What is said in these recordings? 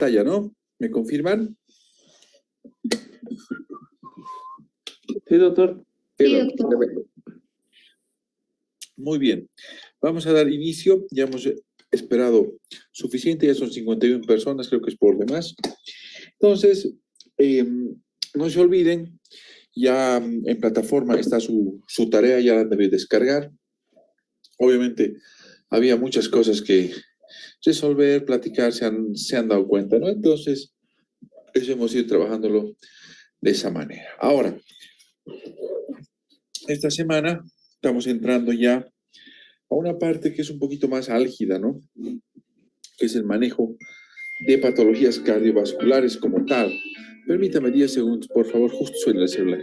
pantalla, ¿no? ¿Me confirman? Sí, doctor. Sí, doctor. Muy bien. Vamos a dar inicio. Ya hemos esperado suficiente, ya son 51 personas, creo que es por demás. Entonces, no se olviden, ya en plataforma está su tarea, ya la deben descargar. Obviamente, había muchas cosas que resolver, platicar, se han dado cuenta, ¿no? Entonces, eso hemos ido trabajándolo de esa manera. Ahora, esta semana estamos entrando ya a una parte que es un poquito más álgida, ¿no? Que es el manejo de patologías cardiovasculares como tal. Permítame 10 segundos, por favor, justo suena el celular.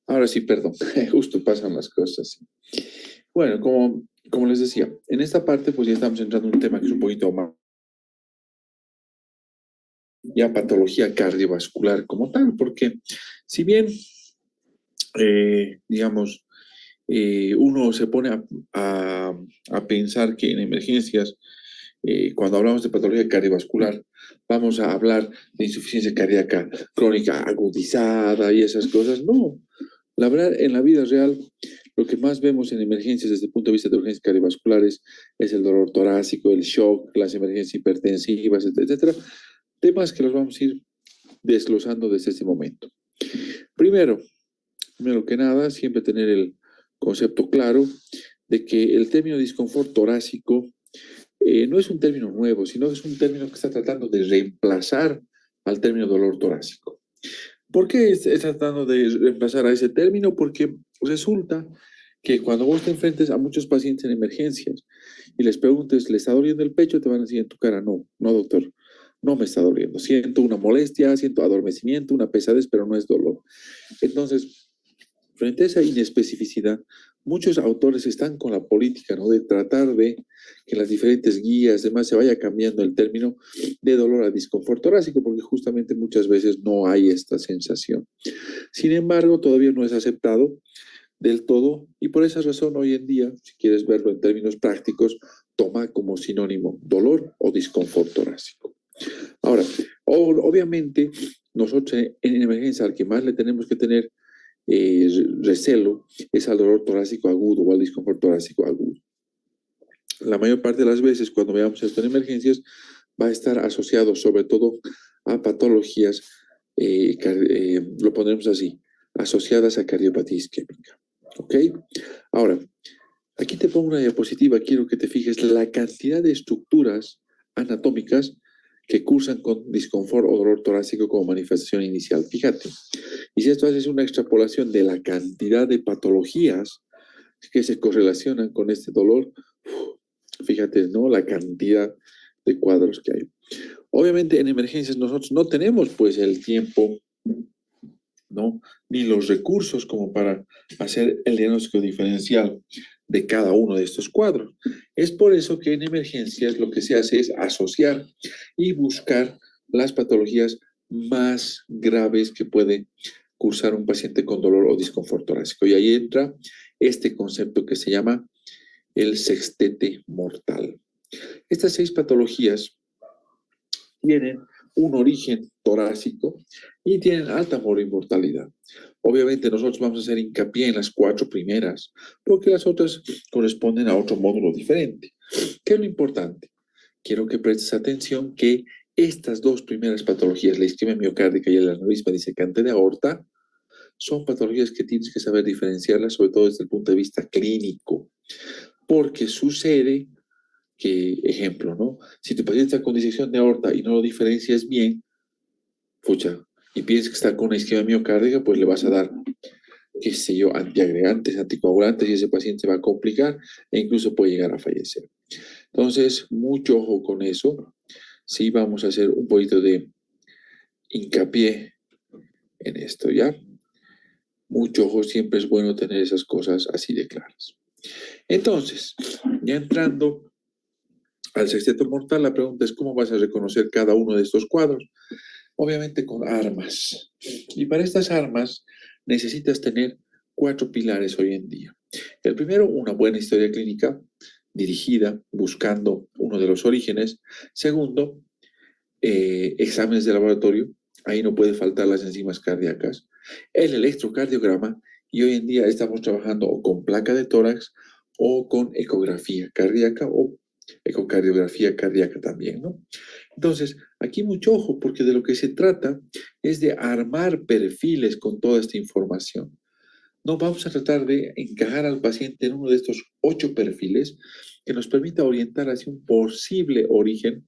Ahora sí, perdón, justo pasan las cosas. Bueno, como les decía, en esta parte pues ya estamos entrando en un tema que es un poquito más, ya patología cardiovascular como tal, porque si bien, digamos, uno se pone a pensar que en emergencias, cuando hablamos de patología cardiovascular, vamos a hablar de insuficiencia cardíaca crónica agudizada y esas cosas. No, la verdad, en la vida real, lo que más vemos en emergencias desde el punto de vista de urgencias cardiovasculares es el dolor torácico, el shock, las emergencias hipertensivas, etcétera. Temas que los vamos a ir desglosando desde este momento. Primero que nada, siempre tener el concepto claro de que el término disconfort torácico no es un término nuevo, sino que es un término que está tratando de reemplazar al término dolor torácico. ¿Por qué está tratando de reemplazar a ese término? Porque resulta que cuando vos te enfrentes a muchos pacientes en emergencias y les preguntes, ¿le está doliendo el pecho? Te van a decir en tu cara, no, no doctor, no me está doliendo. Siento una molestia, siento adormecimiento, una pesadez, pero no es dolor. Entonces, frente a esa inespecificidad, muchos autores están con la política, ¿no? De tratar de que las diferentes guías, demás, se vaya cambiando el término de dolor a disconfort torácico, porque justamente muchas veces no hay esta sensación. Sin embargo, todavía no es aceptado del todo, y por esa razón hoy en día, si quieres verlo en términos prácticos, toma como sinónimo dolor o disconfort torácico. Ahora, obviamente, nosotros en emergencia al que más le tenemos que tener recelo es al dolor torácico agudo o al disconfort torácico agudo. La mayor parte de las veces cuando veamos esto en emergencias va a estar asociado sobre todo a patologías, lo pondremos así, asociadas a cardiopatía isquémica. ¿Ok? Ahora, aquí te pongo una diapositiva, quiero que te fijes la cantidad de estructuras anatómicas que cursan con disconfort o dolor torácico como manifestación inicial. Fíjate, y si esto haces una extrapolación de la cantidad de patologías que se correlacionan con este dolor, fíjate, ¿no? La cantidad de cuadros que hay. Obviamente en emergencias nosotros no tenemos pues el tiempo, ¿no? Ni los recursos como para hacer el diagnóstico diferencial de cada uno de estos cuadros. Es por eso que en emergencias lo que se hace es asociar y buscar las patologías más graves que puede cursar un paciente con dolor o disconfort torácico. Y ahí entra este concepto que se llama el sextete mortal. Estas 6 patologías tienen un origen torácico y tienen alta mortalidad. Obviamente nosotros vamos a hacer hincapié en las 4 primeras, porque las otras corresponden a otro módulo diferente. ¿Qué es lo importante? Quiero que prestes atención que estas 2 primeras patologías, la isquemia miocárdica y el aneurisma disecante de aorta, son patologías que tienes que saber diferenciarlas, sobre todo desde el punto de vista clínico, porque sucede que, ejemplo, ¿no? Si tu paciente está con disección de aorta y no lo diferencias bien, pucha, y piensas que está con una isquemia miocárdica, pues le vas a dar, qué sé yo, antiagregantes, anticoagulantes, y ese paciente se va a complicar e incluso puede llegar a fallecer. Entonces, mucho ojo con eso. Sí, vamos a hacer un poquito de hincapié en esto, ¿ya? Mucho ojo, siempre es bueno tener esas cosas así de claras. Entonces, ya entrando al sexteto mortal, la pregunta es cómo vas a reconocer cada uno de estos cuadros. Obviamente con armas. Y para estas armas necesitas tener 4 pilares hoy en día. El primero, una buena historia clínica dirigida, buscando uno de los orígenes. Segundo, exámenes de laboratorio. Ahí no puede faltar las enzimas cardíacas. El electrocardiograma. Y hoy en día estamos trabajando o con placa de tórax o con ecografía cardíaca o ecocardiografía cardíaca también, ¿no? Entonces, aquí mucho ojo, porque de lo que se trata es de armar perfiles con toda esta información. No vamos a tratar de encajar al paciente en uno de estos 8 perfiles que nos permita orientar hacia un posible origen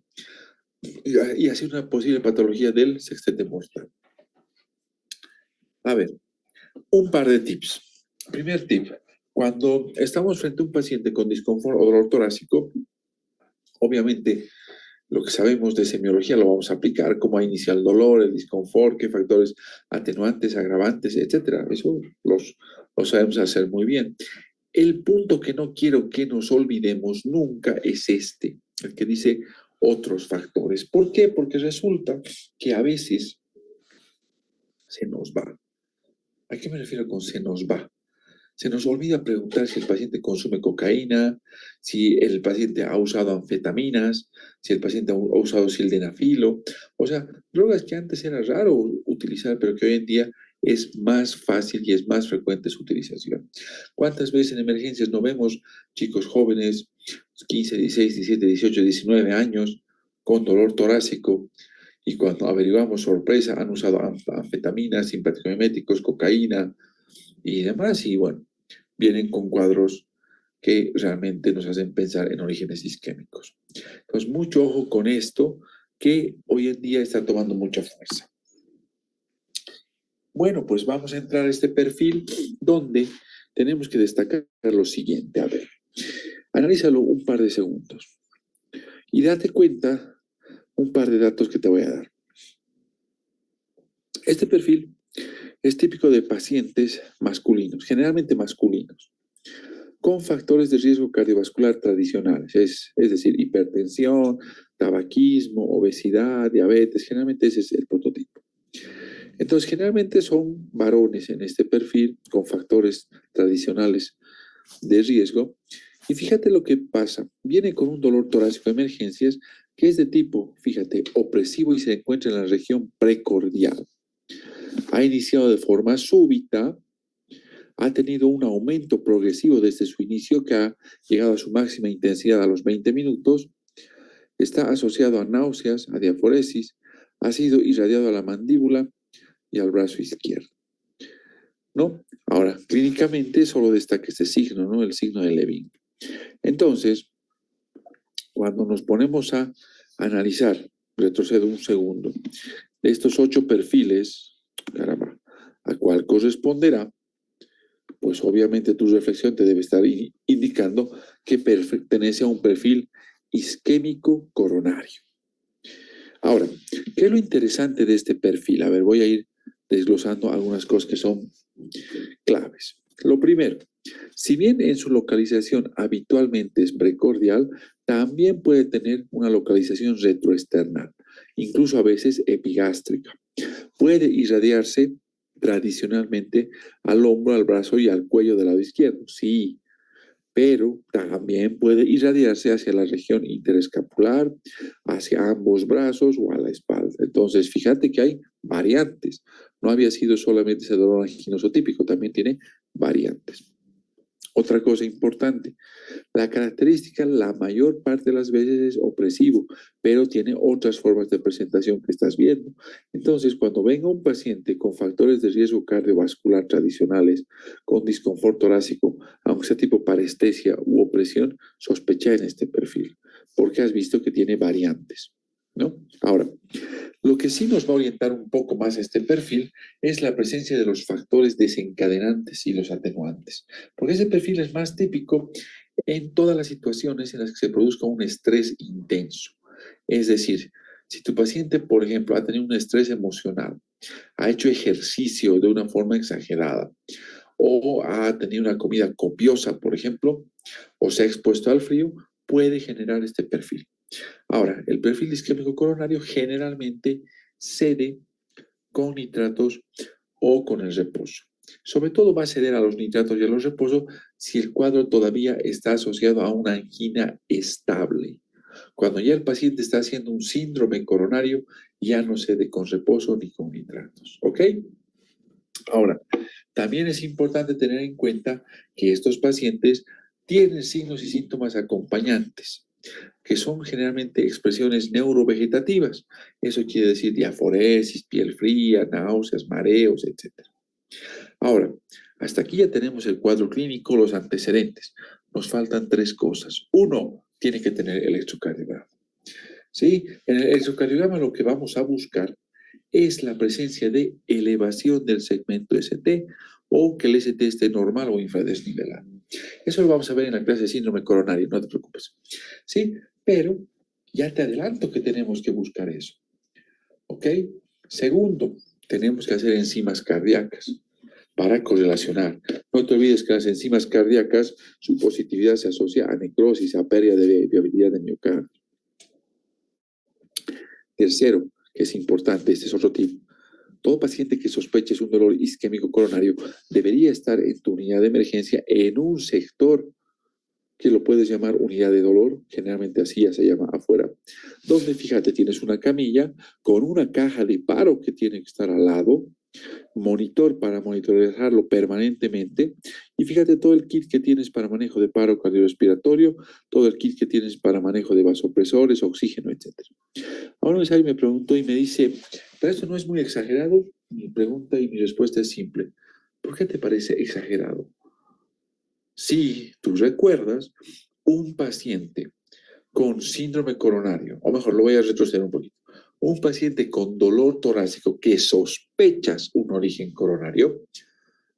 y hacia una posible patología del sextete mortal. A ver, un par de tips. Primer tip, cuando estamos frente a un paciente con disconfort o dolor torácico, obviamente lo que sabemos de semiología lo vamos a aplicar, cómo inicia el dolor, el disconfort, qué factores atenuantes, agravantes, etcétera. Eso lo sabemos hacer muy bien. El punto que no quiero que nos olvidemos nunca es este, el que dice otros factores. ¿Por qué? Porque resulta que a veces se nos va. ¿A qué me refiero con se nos va? Se nos olvida preguntar si el paciente consume cocaína, si el paciente ha usado anfetaminas, si el paciente ha usado sildenafilo. O sea, drogas que antes era raro utilizar, pero que hoy en día es más fácil y es más frecuente su utilización. ¿Cuántas veces en emergencias no vemos chicos jóvenes, 15, 16, 17, 18, 19 años, con dolor torácico? Y cuando averiguamos, sorpresa, han usado anfetaminas, simpaticomiméticos, cocaína y demás. Y bueno, vienen con cuadros que realmente nos hacen pensar en orígenes isquémicos. Entonces, mucho ojo con esto, que hoy en día está tomando mucha fuerza. Bueno, pues vamos a entrar a este perfil donde tenemos que destacar lo siguiente. A ver, analízalo un par de segundos y date cuenta un par de datos que te voy a dar. Este perfil es típico de pacientes masculinos, generalmente masculinos, con factores de riesgo cardiovascular tradicionales, es decir, hipertensión, tabaquismo, obesidad, diabetes, generalmente ese es el prototipo. Entonces, generalmente son varones en este perfil con factores tradicionales de riesgo. Y fíjate lo que pasa, viene con un dolor torácico de emergencias que es de tipo, fíjate, opresivo y se encuentra en la región precordial. Ha iniciado de forma súbita, ha tenido un aumento progresivo desde su inicio que ha llegado a su máxima intensidad a los 20 minutos, está asociado a náuseas, a diaforesis, ha sido irradiado a la mandíbula y al brazo izquierdo, ¿no? Ahora, clínicamente solo destaca este signo, ¿no? El signo de Levin. Entonces, cuando nos ponemos a analizar, retrocedo un segundo, de estos 8 perfiles, caramba, ¿a cuál corresponderá? Pues obviamente tu reflexión te debe estar indicando que pertenece a un perfil isquémico coronario. Ahora, ¿qué es lo interesante de este perfil? A ver, voy a ir desglosando algunas cosas que son claves. Lo primero, si bien en su localización habitualmente es precordial, también puede tener una localización retroesternal, incluso a veces epigástrica. Puede irradiarse tradicionalmente al hombro, al brazo y al cuello del lado izquierdo, sí, pero también puede irradiarse hacia la región interescapular, hacia ambos brazos o a la espalda. Entonces, fíjate que hay variantes. No había sido solamente ese dolor anginoso típico, también tiene variantes. Otra cosa importante, la característica la mayor parte de las veces es opresivo, pero tiene otras formas de presentación que estás viendo. Entonces, cuando venga un paciente con factores de riesgo cardiovascular tradicionales, con disconfort torácico, aunque sea tipo parestesia u opresión, sospecha en este perfil, porque has visto que tiene variantes, ¿no? Ahora, lo que sí nos va a orientar un poco más este perfil es la presencia de los factores desencadenantes y los atenuantes, porque ese perfil es más típico en todas las situaciones en las que se produzca un estrés intenso. Es decir, si tu paciente, por ejemplo, ha tenido un estrés emocional, ha hecho ejercicio de una forma exagerada o ha tenido una comida copiosa, por ejemplo, o se ha expuesto al frío, puede generar este perfil. Ahora, el perfil isquémico coronario generalmente cede con nitratos o con el reposo. Sobre todo va a ceder a los nitratos y a los reposos si el cuadro todavía está asociado a una angina estable. Cuando ya el paciente está haciendo un síndrome coronario, ya no cede con reposo ni con nitratos. ¿Ok? Ahora, también es importante tener en cuenta que estos pacientes tienen signos y síntomas acompañantes, que son generalmente expresiones neurovegetativas. Eso quiere decir diaforesis, piel fría, náuseas, mareos, etc. Ahora, hasta aquí ya tenemos el cuadro clínico, los antecedentes. Nos faltan tres cosas. Uno, tiene que tener electrocardiograma. ¿Sí? En el electrocardiograma lo que vamos a buscar es la presencia de elevación del segmento ST o que el ST esté normal o infradesnivelado. Eso lo vamos a ver en la clase de síndrome coronario, no te preocupes. ¿Sí? Pero ya te adelanto que tenemos que buscar eso. ¿Ok? Segundo, tenemos que hacer enzimas cardíacas para correlacionar. No te olvides que las enzimas cardíacas, su positividad se asocia a necrosis, a pérdida de viabilidad de miocardio. Tercero, que es importante, este es otro tipo. Todo paciente que sospeches un dolor isquémico coronario debería estar en tu unidad de emergencia en un sector que lo puedes llamar unidad de dolor, generalmente así ya se llama afuera, donde fíjate tienes una camilla con una caja de paro que tiene que estar al lado, monitor para monitorearlo permanentemente y fíjate todo el kit que tienes para manejo de paro cardiorrespiratorio, todo el kit que tienes para manejo de vasopresores, oxígeno, etc. Ahora un ensayo me preguntó y me dice, ¿pero esto no es muy exagerado? Mi pregunta y mi respuesta es simple. ¿Por qué te parece exagerado? Si tú recuerdas, un paciente con síndrome coronario, o mejor, lo voy a retroceder un poquito, un paciente con dolor torácico que sospechas un origen coronario,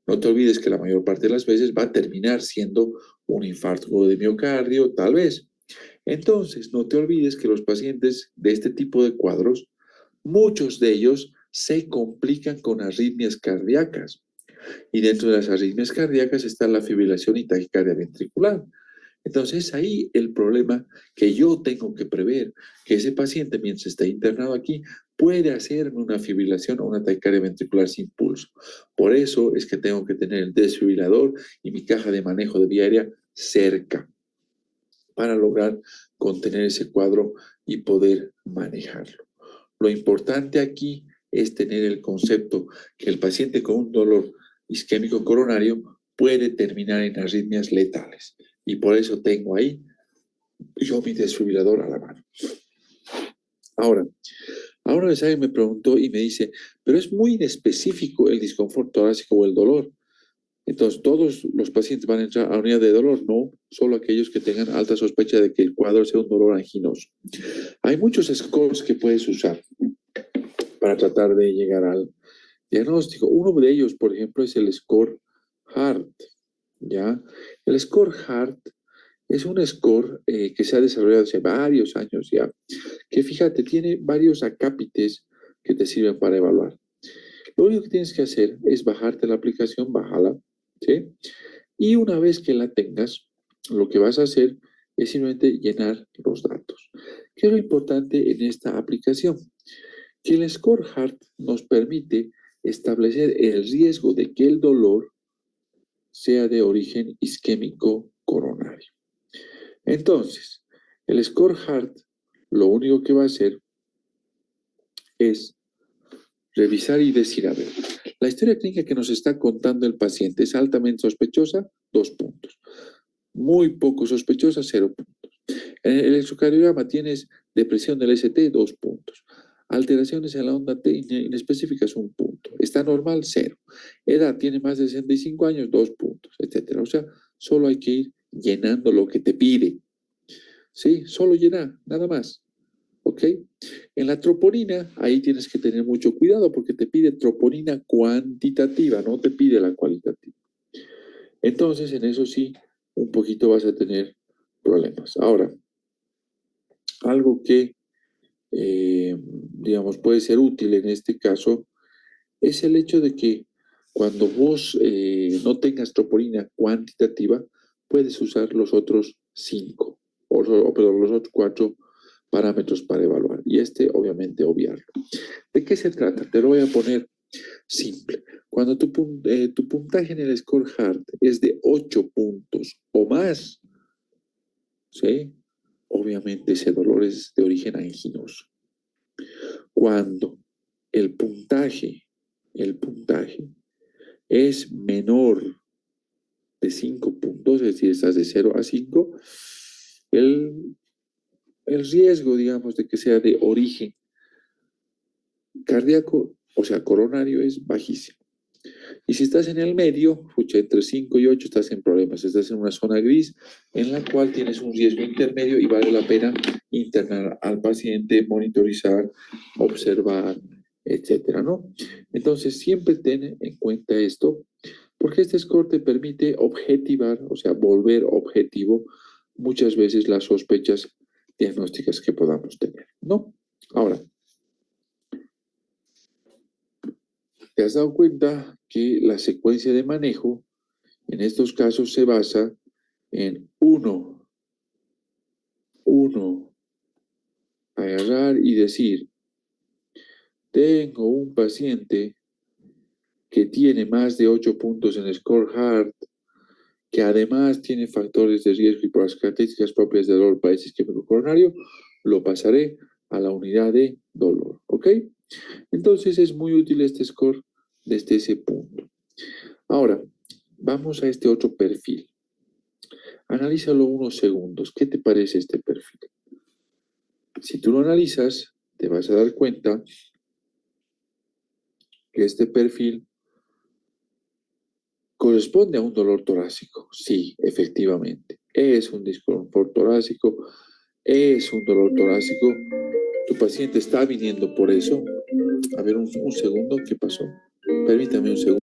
no te olvides que la mayor parte de las veces va a terminar siendo un infarto de miocardio, tal vez. Entonces, no te olvides que los pacientes de este tipo de cuadros, muchos de ellos se complican con arritmias cardíacas. Y dentro de las arritmias cardíacas está la fibrilación y taquicardia ventricular. Entonces, ahí el problema que yo tengo que prever, que ese paciente mientras está internado aquí puede hacerme una fibrilación o una taquicardia ventricular sin pulso. Por eso es que tengo que tener el desfibrilador y mi caja de manejo de vía aérea cerca para lograr contener ese cuadro y poder manejarlo. Lo importante aquí es tener el concepto que el paciente con un dolor isquémico coronario puede terminar en arritmias letales. Y por eso tengo ahí yo mi desfibrilador a la mano. Ahora el ensayo me preguntó y me dice, pero es muy inespecífico el disconfort torácico o el dolor. Entonces, ¿todos los pacientes van a entrar a la unidad de dolor? No, solo aquellos que tengan alta sospecha de que el cuadro sea un dolor anginoso. Hay muchos scores que puedes usar para tratar de llegar al diagnóstico. Uno de ellos, por ejemplo, es el score HART, ¿ya? El score HART es un score que se ha desarrollado hace varios años ya, que fíjate, tiene varios acápites que te sirven para evaluar. Lo único que tienes que hacer es bajarte la aplicación, bájala, ¿sí? Y una vez que la tengas, lo que vas a hacer es simplemente llenar los datos. ¿Qué es lo importante en esta aplicación? Que el Score Heart nos permite establecer el riesgo de que el dolor sea de origen isquémico coronario. Entonces, el Score Heart lo único que va a hacer es revisar y decir, a ver, la historia clínica que nos está contando el paciente es altamente sospechosa, 2 puntos. Muy poco sospechosa, 0 puntos. En el electrocardiograma tienes depresión del ST, 2 puntos. Alteraciones en la onda T inespecíficas, 1 punto. Está normal, 0. Edad, tiene más de 65 años, 2 puntos, etc. O sea, solo hay que ir llenando lo que te pide. ¿Sí? Solo llenar, nada más. ¿Ok? En la troponina, ahí tienes que tener mucho cuidado porque te pide troponina cuantitativa, no te pide la cualitativa. Entonces, en eso sí, un poquito vas a tener problemas. Ahora, algo que, digamos, puede ser útil en este caso es el hecho de que cuando vos no tengas troponina cuantitativa, puedes usar los otros 5, perdón, los otros 4 parámetros para evaluar. Y obviamente, obviarlo. ¿De qué se trata? Te lo voy a poner simple. Cuando tu puntaje en el Score Heart es de 8 puntos o más, ¿sí? Obviamente ese dolor es de origen anginoso. Cuando el puntaje es menor de 5 puntos, es decir, estás de 0 a 5, el riesgo, digamos, de que sea de origen cardíaco, o sea, coronario, es bajísimo. Y si estás en el medio, entre 5 y 8, estás en problemas. Estás en una zona gris en la cual tienes un riesgo intermedio y vale la pena internar al paciente, monitorizar, observar, etcétera, ¿no? Entonces, siempre ten en cuenta esto, porque este score te permite objetivar, o sea, volver objetivo muchas veces las sospechas diagnósticas que podamos tener, ¿no? Ahora, ¿te has dado cuenta que la secuencia de manejo en estos casos se basa en uno, agarrar y decir, tengo un paciente que tiene más de 8 puntos en Score Heart, que además tiene factores de riesgo y por las características propias del dolor para isquémico coronario, lo pasaré a la unidad de dolor, ¿ok? Entonces es muy útil este score desde ese punto. Ahora, vamos a este otro perfil. Analízalo unos segundos. ¿Qué te parece este perfil? Si tú lo analizas, te vas a dar cuenta que este perfil corresponde a un dolor torácico. Sí, efectivamente. Es un disconfort torácico, es un dolor torácico. Tu paciente está viniendo por eso. A ver, un segundo, ¿qué pasó? Permítame un segundo.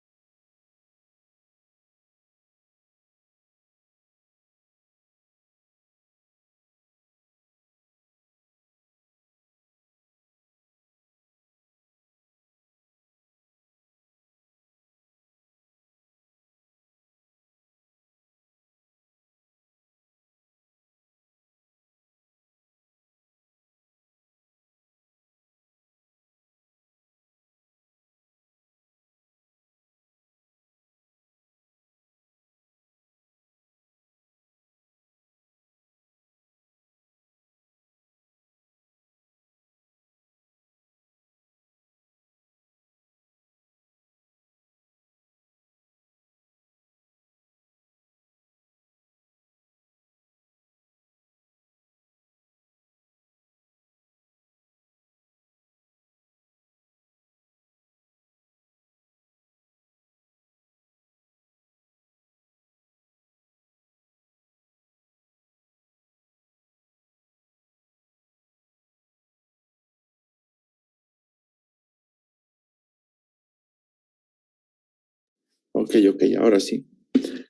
Ok, ahora sí.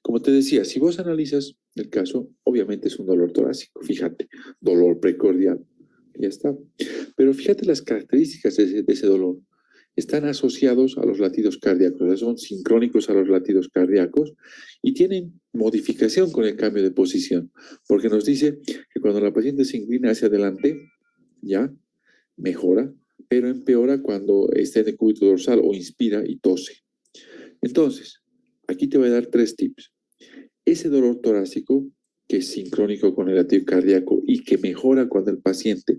Como te decía, si vos analizas el caso, obviamente es un dolor torácico, fíjate, dolor precordial, ya está. Pero fíjate las características de ese dolor. están asociados a los latidos cardíacos, o sea, son sincrónicos a los latidos cardíacos y tienen modificación con el cambio de posición, porque nos dice que cuando la paciente se inclina hacia adelante, ya mejora, pero empeora cuando está en el cúbito dorsal o inspira y tose. Entonces, aquí te voy a dar 3 tips. Ese dolor torácico, que es sincrónico con el latido cardíaco y que mejora cuando el paciente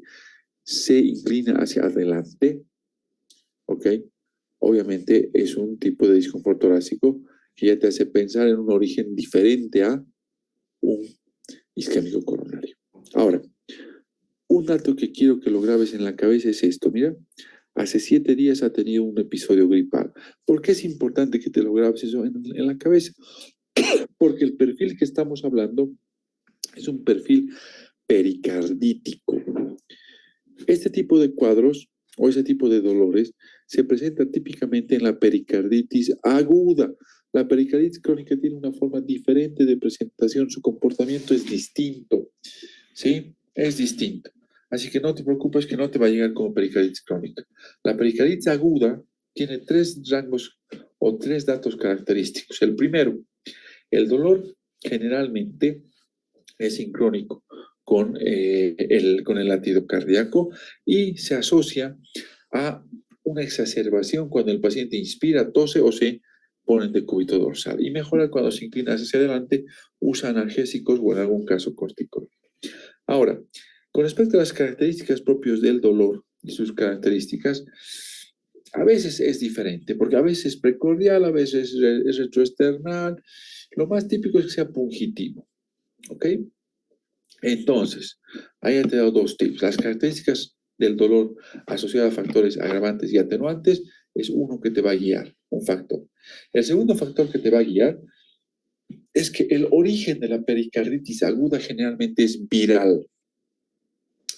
se inclina hacia adelante, ¿ok? Obviamente es un tipo de disconfort torácico que ya te hace pensar en un origen diferente a un isquémico coronario. Ahora, un dato que quiero que lo grabes en la cabeza es esto, mira, hace 7 días ha tenido un episodio gripal. ¿Por qué es importante que te lo grabes eso en la cabeza? Porque el perfil que estamos hablando es un perfil pericardítico. Este tipo de cuadros o ese tipo de dolores se presenta típicamente en la pericarditis aguda. La pericarditis crónica tiene una forma diferente de presentación, su comportamiento es distinto, ¿sí? Es distinto. Así que no te preocupes que no te va a llegar como pericarditis crónica. La pericarditis aguda tiene 3 rangos o 3 datos característicos. El primero, el dolor generalmente es sincrónico con el latido cardíaco y se asocia a una exacerbación cuando el paciente inspira, tose o se pone en decúbito dorsal y mejora cuando se inclina hacia adelante, usa analgésicos o en algún caso corticoides. Ahora, con respecto a las características propias del dolor y sus características, a veces es diferente, porque a veces es precordial, a veces es retroesternal. Lo más típico es que sea pungitivo, ¿ok? Entonces, ahí te he dado 2 tips. Las características del dolor asociado a factores agravantes y atenuantes es uno que te va a guiar, un factor. El segundo factor que te va a guiar es que el origen de la pericarditis aguda generalmente es viral.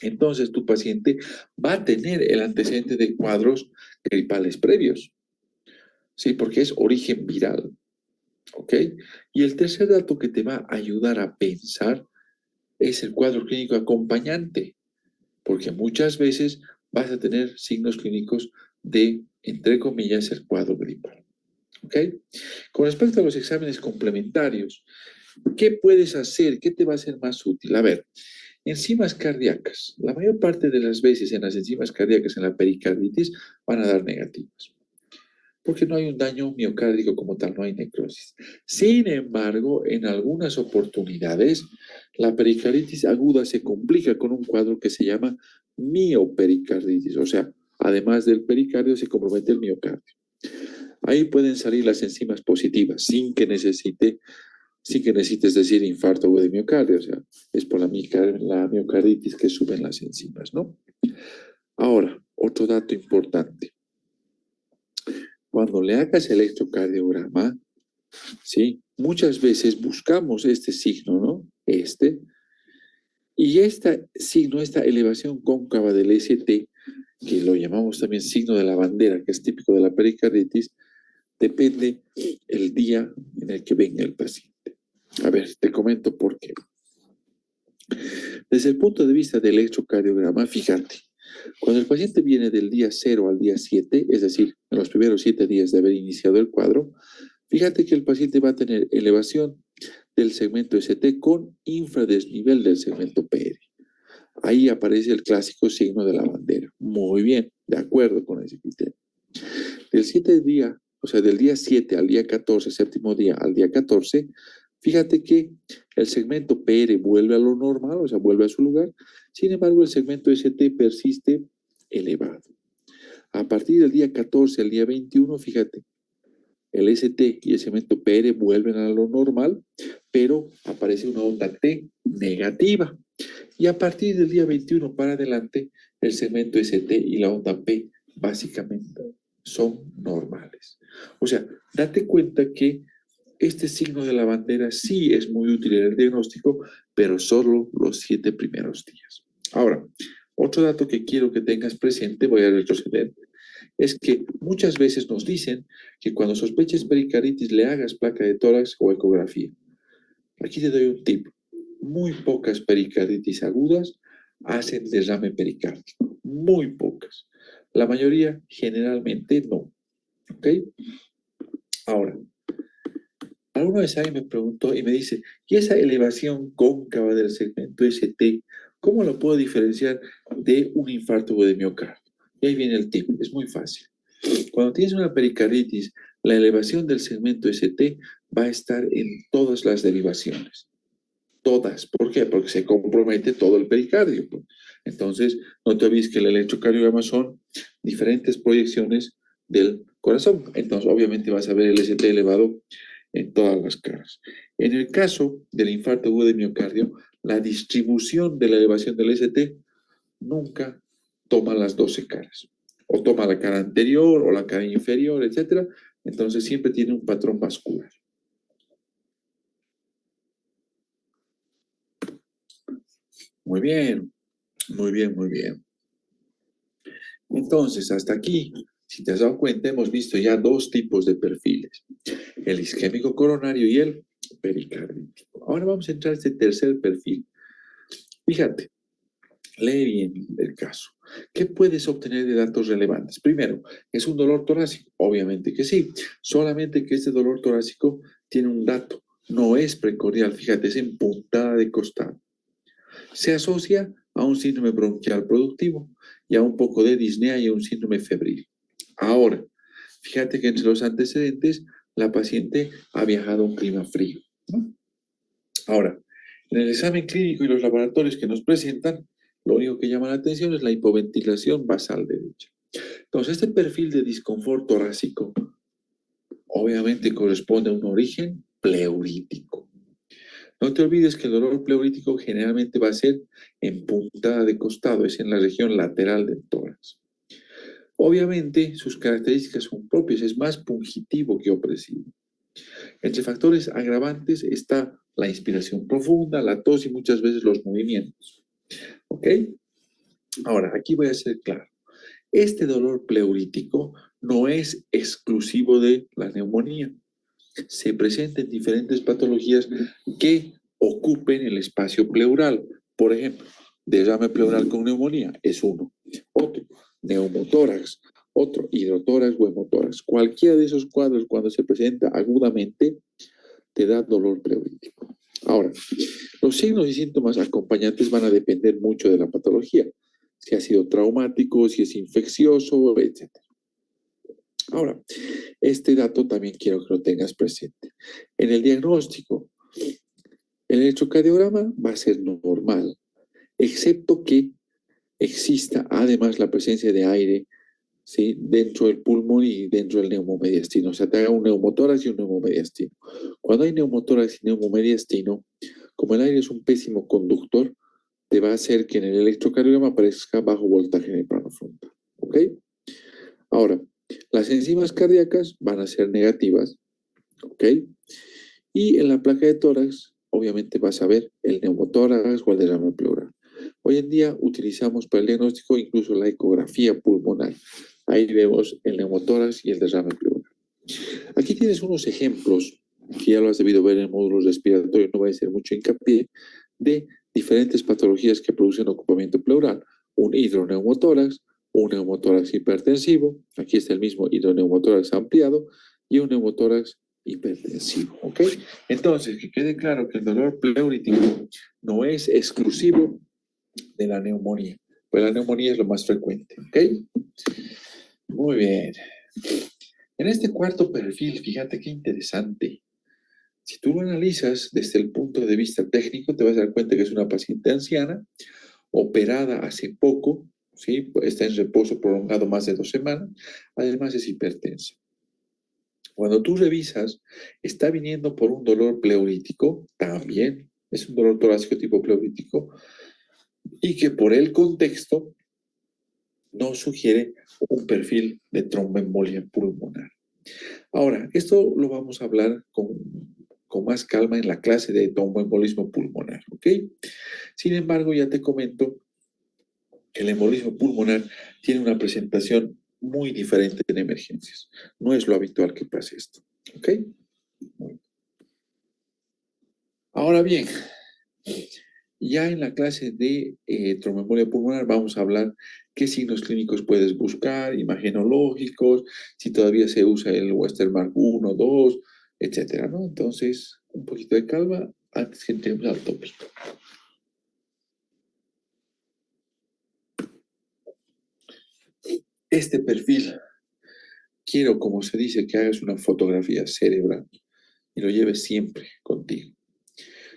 Entonces, tu paciente va a tener el antecedente de cuadros gripales previos, ¿sí? Porque es origen viral, ¿ok? Y el tercer dato que te va a ayudar a pensar es el cuadro clínico acompañante, porque muchas veces vas a tener signos clínicos de, entre comillas, el cuadro gripal, ¿ok? Con respecto a los exámenes complementarios, ¿qué puedes hacer? ¿Qué te va a ser más útil? A ver, enzimas cardíacas. La mayor parte de las veces en las enzimas cardíacas, en la pericarditis, van a dar negativas, porque no hay un daño miocárdico como tal, no hay necrosis. Sin embargo, en algunas oportunidades, la pericarditis aguda se complica con un cuadro que se llama miopericarditis, o sea, además del pericardio se compromete el miocardio. Ahí pueden salir las enzimas positivas sin que necesites decir infarto o de miocardio, o sea, es por la miocarditis que suben las enzimas, ¿no? Ahora, otro dato importante. Cuando le hagas el electrocardiograma, ¿sí? Muchas veces buscamos este signo, ¿no? Y este signo, esta elevación cóncava del ST, que lo llamamos también signo de la bandera, que es típico de la pericarditis, depende el día en el que venga el paciente. A ver, te comento por qué. Desde el punto de vista del electrocardiograma, fíjate, cuando el paciente viene del día 0 al día 7, es decir, en los primeros 7 días de haber iniciado el cuadro, fíjate que el paciente va a tener elevación del segmento ST con infradesnivel del segmento PR. Ahí aparece el clásico signo de la bandera. Muy bien, de acuerdo con ese criterio. Del 7 día, o sea, del día 7 al día 14, séptimo día al día 14, fíjate que el segmento PR vuelve a lo normal, o sea, vuelve a su lugar. Sin embargo, el segmento ST persiste elevado. A partir del día 14 al día 21, fíjate, el ST y el segmento PR vuelven a lo normal, pero aparece una onda T negativa. Y a partir del día 21 para adelante, el segmento ST y la onda P básicamente son normales. O sea, date cuenta que este signo de la bandera sí es muy útil en el diagnóstico, pero solo los 7 primeros días. Ahora, otro dato que quiero que tengas presente, voy a retroceder, es que muchas veces nos dicen que cuando sospeches pericarditis le hagas placa de tórax o ecografía. Aquí te doy un tip. Muy pocas pericarditis agudas hacen derrame pericárdico. Muy pocas. La mayoría generalmente no. ¿Ok? Ahora, alguna vez alguien me preguntó y me dice, ¿y esa elevación cóncava del segmento ST, cómo lo puedo diferenciar de un infarto de miocardio? Y ahí viene el tip, es muy fácil. Cuando tienes una pericarditis, la elevación del segmento ST va a estar en todas las derivaciones. Todas. ¿Por qué? Porque se compromete todo el pericardio. Entonces, no te olvides que el electrocardiograma son diferentes proyecciones del corazón. Entonces, obviamente vas a ver el ST elevado en todas las caras. En el caso del infarto agudo de miocardio, la distribución de la elevación del ST nunca toma las 12 caras. O toma la cara anterior o la cara inferior, etc. Entonces, siempre tiene un patrón vascular. Muy bien, muy bien, muy bien. Entonces, hasta aquí, si te has dado cuenta, hemos visto ya dos tipos de perfiles, el isquémico coronario y el pericardítico. Ahora vamos a entrar a este tercer perfil. Fíjate, lee bien el caso. ¿Qué puedes obtener de datos relevantes? Primero, ¿es un dolor torácico? Obviamente que sí, solamente que este dolor torácico tiene un dato, no es precordial, fíjate, es en puntada de costado. Se asocia a un síndrome bronquial productivo y a un poco de disnea y a un síndrome febril. Ahora, fíjate que entre los antecedentes, la paciente ha viajado a un clima frío, ¿no? Ahora, en el examen clínico y los laboratorios que nos presentan, lo único que llama la atención es la hipoventilación basal derecha. Entonces, este perfil de disconfort torácico obviamente corresponde a un origen pleurítico. No te olvides que el dolor pleurítico generalmente va a ser en puntada de costado, es en la región lateral del tórax. Obviamente, sus características son propias, es más pungitivo que opresivo. Entre factores agravantes está la inspiración profunda, la tos y muchas veces los movimientos. ¿Ok? Ahora, aquí voy a ser claro. Este dolor pleurítico no es exclusivo de la neumonía. Se presenta en diferentes patologías que ocupen el espacio pleural. Por ejemplo, derrame pleural con neumonía es uno. Otro, neumotórax. Otro, hidrotórax o hemotórax. Cualquiera de esos cuadros, cuando se presenta agudamente, te da dolor pleurítico. Ahora, los signos y síntomas acompañantes van a depender mucho de la patología. Si ha sido traumático, si es infeccioso, etc. Ahora, este dato también quiero que lo tengas presente. En el diagnóstico, el electrocardiograma va a ser normal, excepto que exista además la presencia de aire, ¿sí?, dentro del pulmón y dentro del neumomediastino. O sea, te haga un neumotórax y un neumomediastino. Cuando hay neumotórax y neumomediastino, como el aire es un pésimo conductor, te va a hacer que en el electrocardiograma aparezca bajo voltaje en el plano frontal. ¿Ok? Ahora, las enzimas cardíacas van a ser negativas, ¿ok? Y en la placa de tórax, obviamente vas a ver el neumotórax o el derrame pleural. Hoy en día utilizamos para el diagnóstico incluso la ecografía pulmonar. Ahí vemos el neumotórax y el derrame pleural. Aquí tienes unos ejemplos, que ya lo has debido ver en el módulo respiratorio, no voy a hacer mucho hincapié, de diferentes patologías que producen ocupamiento pleural. Un hidroneumotórax, un neumotórax hipertensivo, aquí está el mismo hidroneumotórax ampliado, y un neumotórax hipertensivo, ¿ok? Entonces, que quede claro que el dolor pleurítico no es exclusivo de la neumonía, pues la neumonía es lo más frecuente, ¿ok? Muy bien. En este cuarto perfil, fíjate qué interesante. Si tú lo analizas desde el punto de vista técnico, te vas a dar cuenta que es una paciente anciana, operada hace poco, ¿sí? Está en reposo prolongado más de 2 semanas, además es hipertensa. Cuando tú revisas, está viniendo por un dolor pleurítico, también es un dolor torácico tipo pleurítico, y que por el contexto no sugiere un perfil de tromboembolia pulmonar. Ahora, esto lo vamos a hablar con más calma en la clase de tromboembolismo pulmonar, ¿ok? Sin embargo, ya te comento que el embolismo pulmonar tiene una presentación muy diferente en emergencias. No es lo habitual que pase esto, ¿ok? Ahora bien, ya en la clase de tromboembolia pulmonar vamos a hablar qué signos clínicos puedes buscar, imagenológicos, si todavía se usa el Westermarck 1, 2, etcétera, ¿no? Entonces, un poquito de calma antes que entremos al tópico. Este perfil, quiero, como se dice, que hagas una fotografía cerebral y lo lleves siempre contigo.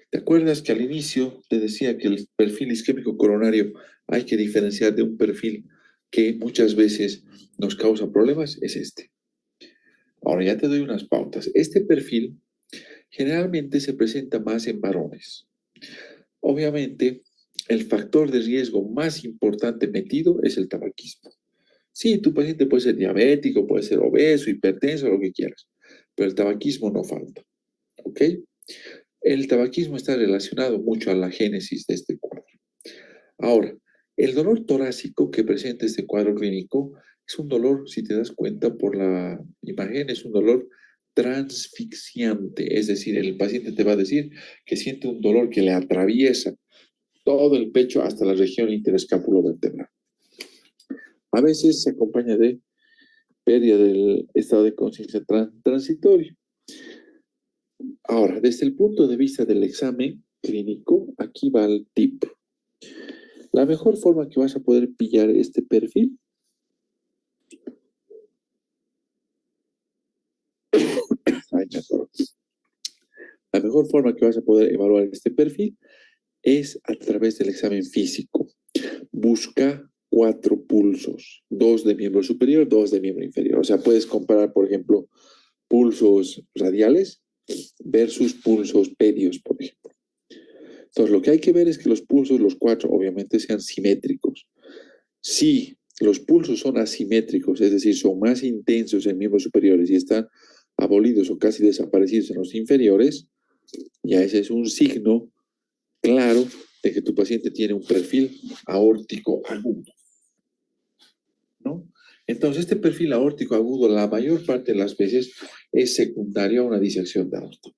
¿Te acuerdas que al inicio te decía que el perfil isquémico coronario hay que diferenciar de un perfil que muchas veces nos causa problemas? Es este. Ahora ya te doy unas pautas. Este perfil generalmente se presenta más en varones. Obviamente, el factor de riesgo más importante metido es el tabaquismo. Sí, tu paciente puede ser diabético, puede ser obeso, hipertenso, lo que quieras, pero el tabaquismo no falta, ¿ok? El tabaquismo está relacionado mucho a la génesis de este cuadro. Ahora, el dolor torácico que presenta este cuadro clínico es un dolor, si te das cuenta por la imagen, es un dolor transfixiante, es decir, el paciente te va a decir que siente un dolor que le atraviesa todo el pecho hasta la región interescapulovertebral. A veces se acompaña de pérdida del estado de conciencia transitorio. Ahora, desde el punto de vista del examen clínico, aquí va el tip. La mejor forma que vas a poder pillar este perfil la mejor forma que vas a poder evaluar este perfil es a través del examen físico. Busca 4 pulsos, 2 de miembro superior, 2 de miembro inferior. O sea, puedes comparar, por ejemplo, pulsos radiales versus pulsos pedios, por ejemplo. Entonces, lo que hay que ver es que los pulsos, los 4, obviamente sean simétricos. Si los pulsos son asimétricos, es decir, son más intensos en miembros superiores y están abolidos o casi desaparecidos en los inferiores, ya ese es un signo claro de que tu paciente tiene un perfil aórtico agudo, ¿no? Entonces, este perfil aórtico agudo, la mayor parte de las veces, es secundario a una disección de aorta,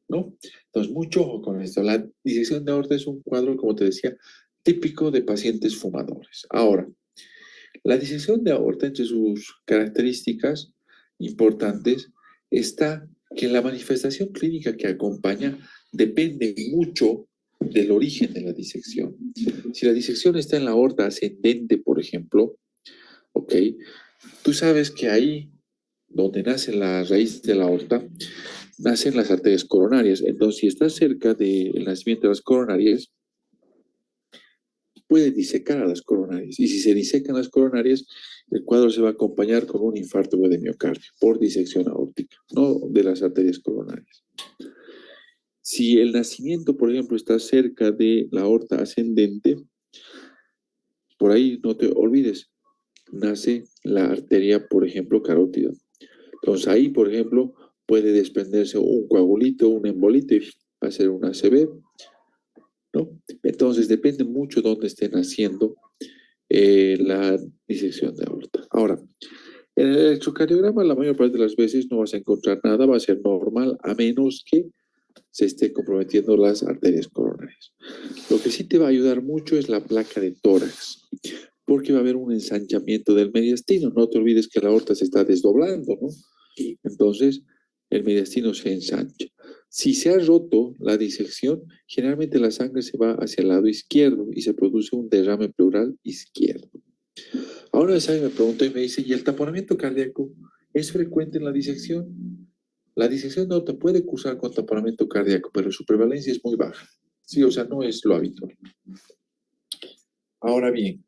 ¿no? Entonces, mucho ojo con esto. La disección de aorta es un cuadro, como te decía, típico de pacientes fumadores. Ahora, la disección de aorta, entre sus características importantes, está que la manifestación clínica que acompaña depende mucho del origen de la disección. Si la disección está en la aorta ascendente, por ejemplo, ok, tú sabes que ahí donde nace la raíz de la aorta, nacen las arterias coronarias. Entonces, si estás cerca del nacimiento de las coronarias, puede disecar a las coronarias. Y si se disecan las coronarias, el cuadro se va a acompañar con un infarto de miocardio por disección aórtica, no de las arterias coronarias. Si el nacimiento, por ejemplo, está cerca de la aorta ascendente, por ahí no te olvides, nace la arteria, por ejemplo, carótida. Entonces ahí, por ejemplo, puede desprenderse un coagulito, un embolito y hacer una ACV, ¿no? Entonces depende mucho de dónde esté naciendo la disección de aorta. Ahora, en el electrocardiograma la mayor parte de las veces no vas a encontrar nada, va a ser normal a menos que se esté comprometiendo las arterias coronarias. Lo que sí te va a ayudar mucho es la placa de tórax, porque va a haber un ensanchamiento del mediastino. No te olvides que la aorta se está desdoblando, ¿no? Entonces, el mediastino se ensancha. Si se ha roto la disección, generalmente la sangre se va hacia el lado izquierdo y se produce un derrame pleural izquierdo. Ahora alguien me preguntó y me dice, ¿y el taponamiento cardíaco es frecuente en la disección? La disección no te puede cursar con taponamiento cardíaco, pero su prevalencia es muy baja. Sí, o sea, no es lo habitual. Ahora bien,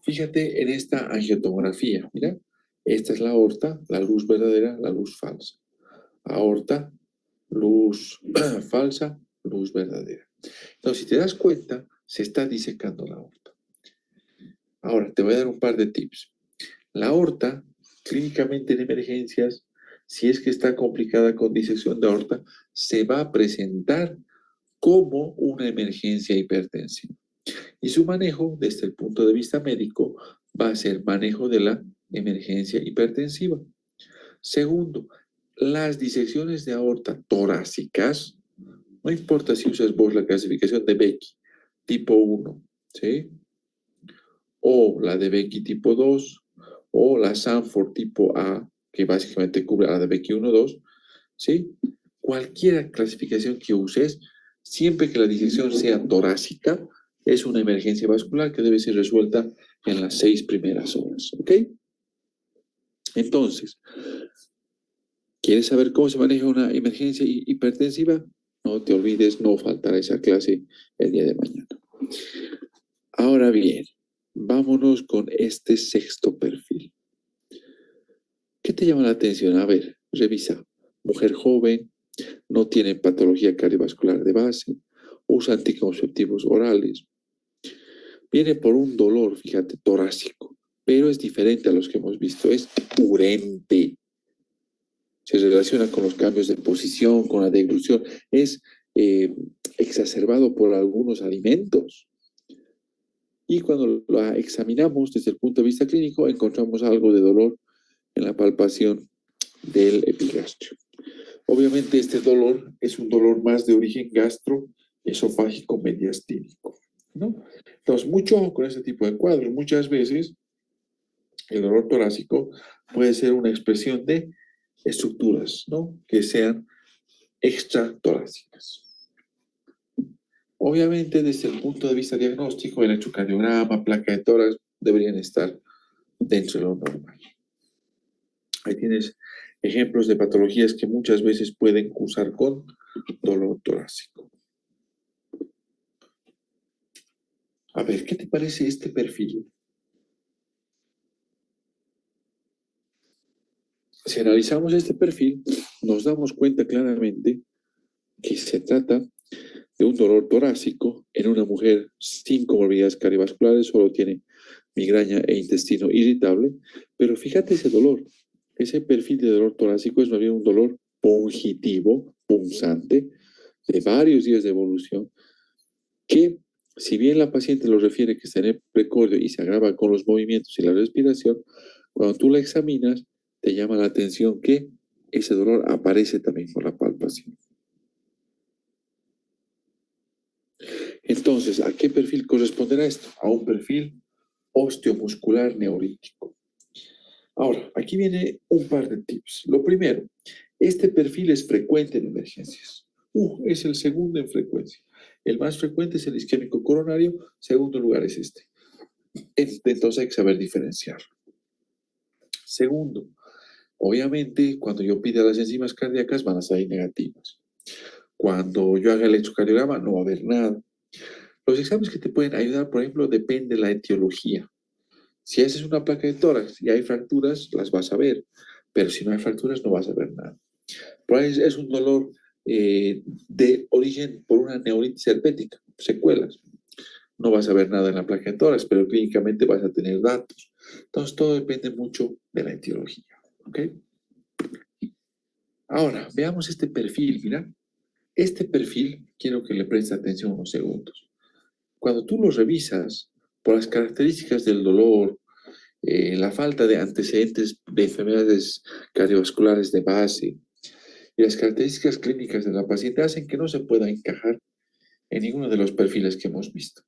fíjate en esta angiotomografía. Mira, esta es la aorta, la luz verdadera, la luz falsa. Aorta, luz falsa, luz verdadera. Entonces, si te das cuenta, se está disecando la aorta. Ahora, te voy a dar un par de tips. La aorta, clínicamente en emergencias, si es que está complicada con disección de aorta, se va a presentar como una emergencia hipertensiva. Y su manejo, desde el punto de vista médico, va a ser manejo de la emergencia hipertensiva. Segundo, las disecciones de aorta torácicas, no importa si usas vos la clasificación de Becky, tipo 1, ¿sí? o la de Becky tipo 2, o la Sanford tipo A, que básicamente cubre a la de Becky 1-2, ¿sí? Cualquier clasificación que uses, siempre que la disección sea torácica, es una emergencia vascular que debe ser resuelta en las 6 primeras horas, ¿ok? Entonces, ¿quieres saber cómo se maneja una emergencia hipertensiva? No te olvides, no faltará esa clase el día de mañana. Ahora bien, vámonos con este sexto perfil. ¿Qué te llama la atención? A ver, revisa. Mujer joven, no tiene patología cardiovascular de base, usa anticonceptivos orales. Viene por un dolor, fíjate, torácico, pero es diferente a los que hemos visto, es urente. Se relaciona con los cambios de posición, con la deglución, es exacerbado por algunos alimentos. Y cuando la examinamos desde el punto de vista clínico, encontramos algo de dolor en la palpación del epigastrio. Obviamente este dolor es un dolor más de origen gastroesofágico mediastínico, ¿no? Entonces, mucho ojo con este tipo de cuadros. Muchas veces el dolor torácico puede ser una expresión de estructuras, ¿no? Que sean extratorácicas. Obviamente, desde el punto de vista diagnóstico, el electrocardiograma, placa de tórax deberían estar dentro de lo normal. Ahí tienes ejemplos de patologías que muchas veces pueden cursar con dolor torácico. A ver, ¿qué te parece este perfil? Si analizamos este perfil, nos damos cuenta claramente que se trata de un dolor torácico en una mujer sin comorbilidades cardiovasculares, solo tiene migraña e intestino irritable, pero fíjate ese dolor. Ese perfil de dolor torácico es más bien un dolor pungitivo, punzante, de varios días de evolución, que si bien la paciente lo refiere que está en el precordio y se agrava con los movimientos y la respiración, cuando tú la examinas, te llama la atención que ese dolor aparece también con la palpación. Entonces, ¿a qué perfil corresponderá esto? A un perfil osteomuscular neurítico. Ahora, aquí viene un par de tips. Lo primero, este perfil es frecuente en emergencias. Es el segundo en frecuencia. El más frecuente es el isquémico coronario, segundo lugar es este. Entonces hay que saber diferenciar. Segundo, obviamente cuando yo pida las enzimas cardíacas van a salir negativas. Cuando yo haga el electrocardiograma no va a haber nada. Los exámenes que te pueden ayudar, por ejemplo, depende de la etiología. Si haces una placa de tórax y hay fracturas, las vas a ver, pero si no hay fracturas no vas a ver nada. Pues es un dolor de origen por una neuritis herpética, secuelas. No vas a ver nada en la placa de tórax, pero clínicamente vas a tener datos. Entonces todo depende mucho de la etiología. ¿Ok? Ahora, veamos este perfil, mira. Este perfil, quiero que le prestes atención unos segundos. Cuando tú lo revisas, por las características del dolor, la falta de antecedentes de enfermedades cardiovasculares de base y las características clínicas de la paciente hacen que no se pueda encajar en ninguno de los perfiles que hemos visto.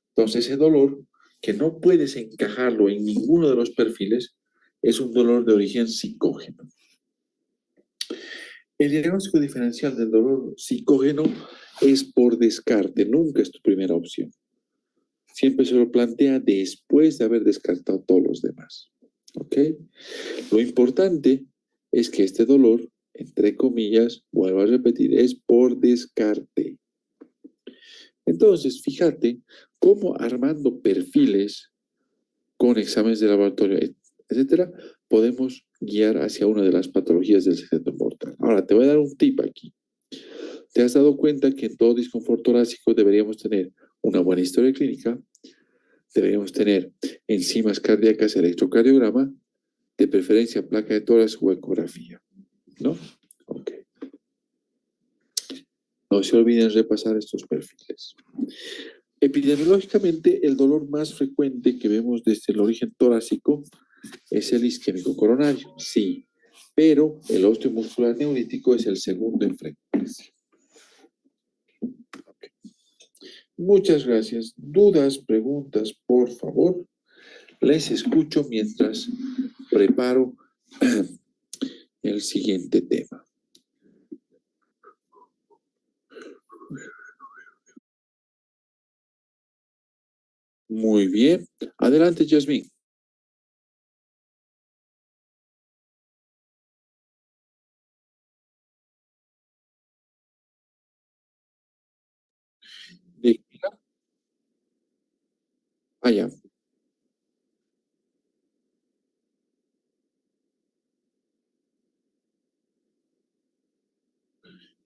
Entonces, ese dolor, que no puedes encajarlo en ninguno de los perfiles, es un dolor de origen psicógeno. El diagnóstico diferencial del dolor psicógeno es por descarte, nunca es tu primera opción. Siempre se lo plantea después de haber descartado todos los demás. ¿Ok? Lo importante es que este dolor, entre comillas, vuelvo a repetir, es por descarte. Entonces, fíjate cómo armando perfiles con exámenes de laboratorio, etcétera, podemos guiar hacia una de las patologías del secreto mortal. Ahora, te voy a dar un tip aquí. ¿Te has dado cuenta que en todo disconfort torácico deberíamos tener una buena historia clínica? Deberíamos tener enzimas cardíacas, electrocardiograma, de preferencia placa de tórax o ecografía, ¿no? Ok. No se olviden repasar estos perfiles. Epidemiológicamente, el dolor más frecuente que vemos desde el origen torácico es el isquémico coronario, sí, pero el osteomuscular neurítico es el segundo en frecuencia. Okay. Muchas gracias. ¿Dudas, preguntas, por favor? Les escucho mientras preparo el siguiente tema. Muy bien. Adelante, Yasmín. ¿De qué? Ya.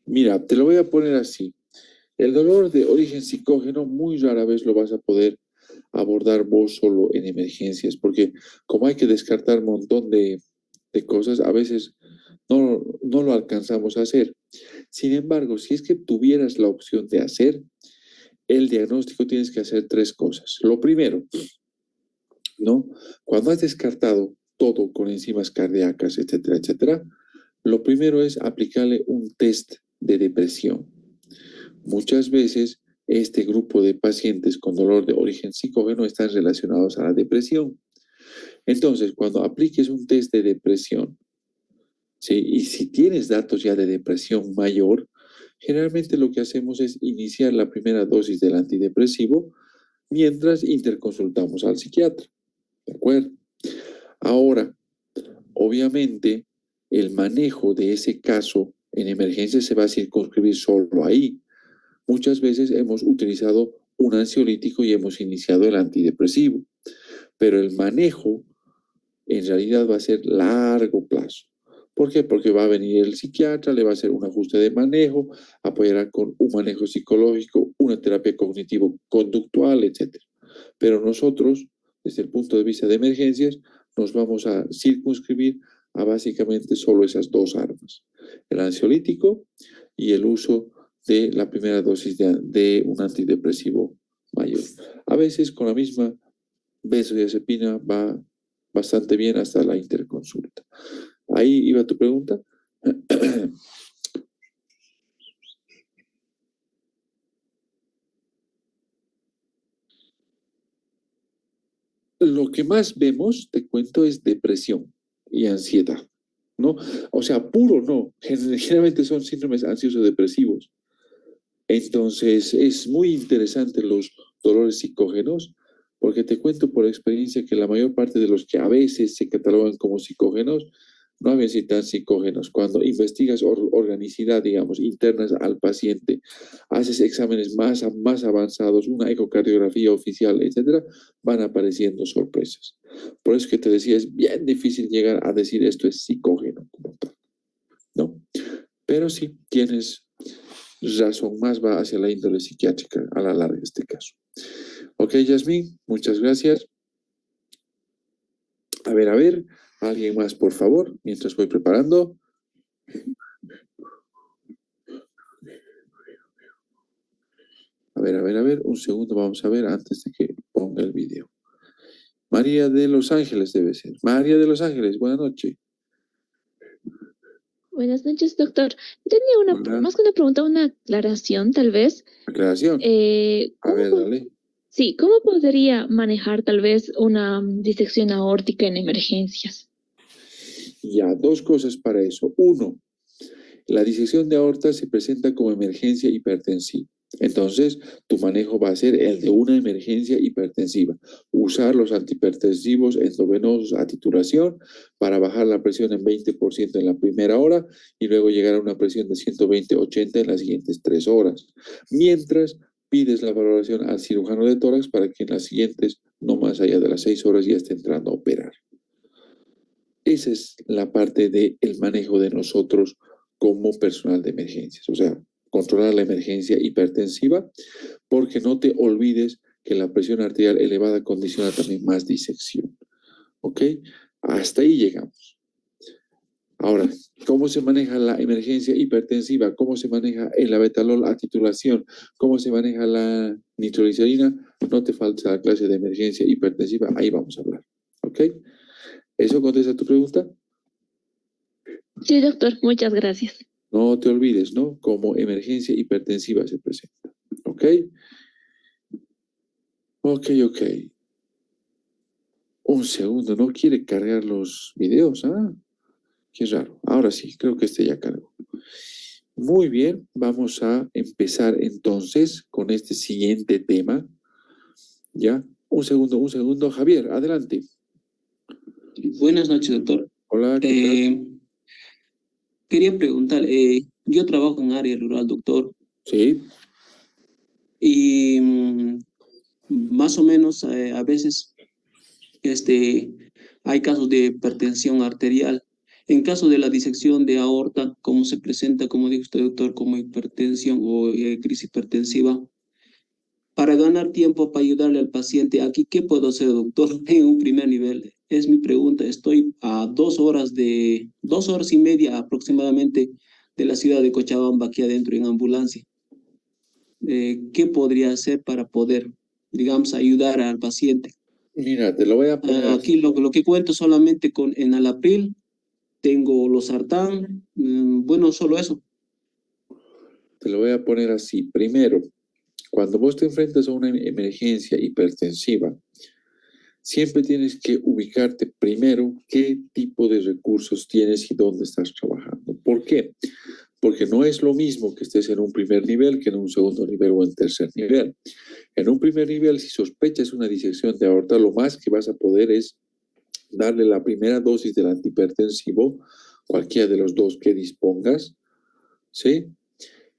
Mira, te lo voy a poner así. El dolor de origen psicógeno muy rara vez lo vas a poder abordar vos solo en emergencias, porque como hay que descartar un montón de cosas, a veces no lo alcanzamos a hacer. Sin embargo, si es que tuvieras la opción de hacer el diagnóstico, tienes que hacer tres cosas. Lo primero, ¿no? Cuando has descartado todo con enzimas cardíacas, etcétera, etcétera, lo primero es aplicarle un test de depresión. Muchas veces este grupo de pacientes con dolor de origen psicógeno están relacionados a la depresión. Entonces, cuando apliques un test de depresión, ¿sí? Y si tienes datos ya de depresión mayor, generalmente lo que hacemos es iniciar la primera dosis del antidepresivo mientras interconsultamos al psiquiatra. ¿De acuerdo? Ahora, obviamente, el manejo de ese caso en emergencia se va a circunscribir solo ahí. Muchas veces hemos utilizado un ansiolítico y hemos iniciado el antidepresivo, pero el manejo en realidad va a ser largo plazo. ¿Por qué? Porque va a venir el psiquiatra, le va a hacer un ajuste de manejo, apoyará con un manejo psicológico, una terapia cognitivo-conductual, etc. Pero nosotros, desde el punto de vista de emergencias, nos vamos a circunscribir a básicamente solo esas dos armas, el ansiolítico y el uso de la primera dosis de un antidepresivo mayor. A veces con la misma benzodiazepina va bastante bien hasta la interconsulta. Ahí iba tu pregunta. Lo que más vemos, te cuento, es depresión y ansiedad, ¿no? O sea, puro no. Generalmente son síndromes ansioso-depresivos. Entonces, es muy interesante los dolores psicógenos, porque te cuento por experiencia que la mayor parte de los que a veces se catalogan como psicógenos, no habían sido tan psicógenos. Cuando investigas organicidad, digamos, internas al paciente, haces exámenes más avanzados, una ecocardiografía oficial, etcétera, van apareciendo sorpresas. Por eso que te decía, es bien difícil llegar a decir esto es psicógeno, como tal, ¿no? Pero sí, tienes razón, más va hacia la índole psiquiátrica a la larga este caso. Ok, Yasmín, muchas gracias. A ver, alguien más, por favor, mientras voy preparando. A ver, un segundo, vamos a ver antes de que ponga el video. María de Los Ángeles debe ser. María de Los Ángeles, buenas noches. Buenas noches, doctor. Tenía más que una pregunta, una aclaración, tal vez. Aclaración. A ver, dale. Sí, ¿cómo podría manejar tal vez una disección aórtica en emergencias? Ya, dos cosas para eso. Uno, la disección de aorta se presenta como emergencia hipertensiva. Entonces, tu manejo va a ser el de una emergencia hipertensiva. Usar los antihipertensivos endovenosos a titulación para bajar la presión en 20% en la primera hora y luego llegar a una presión de 120-80 en las siguientes 3 horas. Mientras pides la valoración al cirujano de tórax para que en las siguientes, no más allá de las 6 horas, ya esté entrando a operar. Esa es la parte del manejo de nosotros como personal de emergencias. O sea, controlar la emergencia hipertensiva, porque no te olvides que la presión arterial elevada condiciona también más disección. ¿Ok? Hasta ahí llegamos. Ahora, ¿cómo se maneja la emergencia hipertensiva? ¿Cómo se maneja el abetalol a titulación? ¿Cómo se maneja la nitroglicerina? No te falta la clase de emergencia hipertensiva, ahí vamos a hablar. ¿Ok? ¿Eso contesta tu pregunta? Sí, doctor, muchas gracias. No te olvides, ¿no? Como emergencia hipertensiva se presenta. ¿Ok? Ok. Un segundo, no quiere cargar los videos, ¿ah? Qué raro. Ahora sí, creo que este ya cargó. Muy bien, vamos a empezar entonces con este siguiente tema. ¿Ya? Un segundo. Javier, adelante. Buenas noches, doctor. Hola, ¿qué tal? Quería preguntar, yo trabajo en área rural, doctor, Sí, y más o menos a veces hay casos de hipertensión arterial. En caso de la disección de aorta, ¿cómo se presenta, como dijo usted, doctor, como hipertensión o crisis hipertensiva? Para ganar tiempo, para ayudarle al paciente, aquí, ¿qué puedo hacer, doctor? En un primer nivel, es mi pregunta. Estoy a 2 horas y media aproximadamente de la ciudad de Cochabamba, aquí adentro en ambulancia. ¿Qué podría hacer para poder, digamos, ayudar al paciente? mira, te lo voy a poner así. Aquí lo que cuento solamente con enalapril, tengo losartán, bueno, solo eso. Te lo voy a poner así. Primero, cuando vos te enfrentas a una emergencia hipertensiva, siempre tienes que ubicarte primero qué tipo de recursos tienes y dónde estás trabajando. ¿Por qué? Porque no es lo mismo que estés en un primer nivel que en un segundo nivel o en tercer nivel. En un primer nivel, si sospechas una disección de aorta, lo más que vas a poder es darle la primera dosis del antihipertensivo, cualquiera de los dos que dispongas, ¿sí?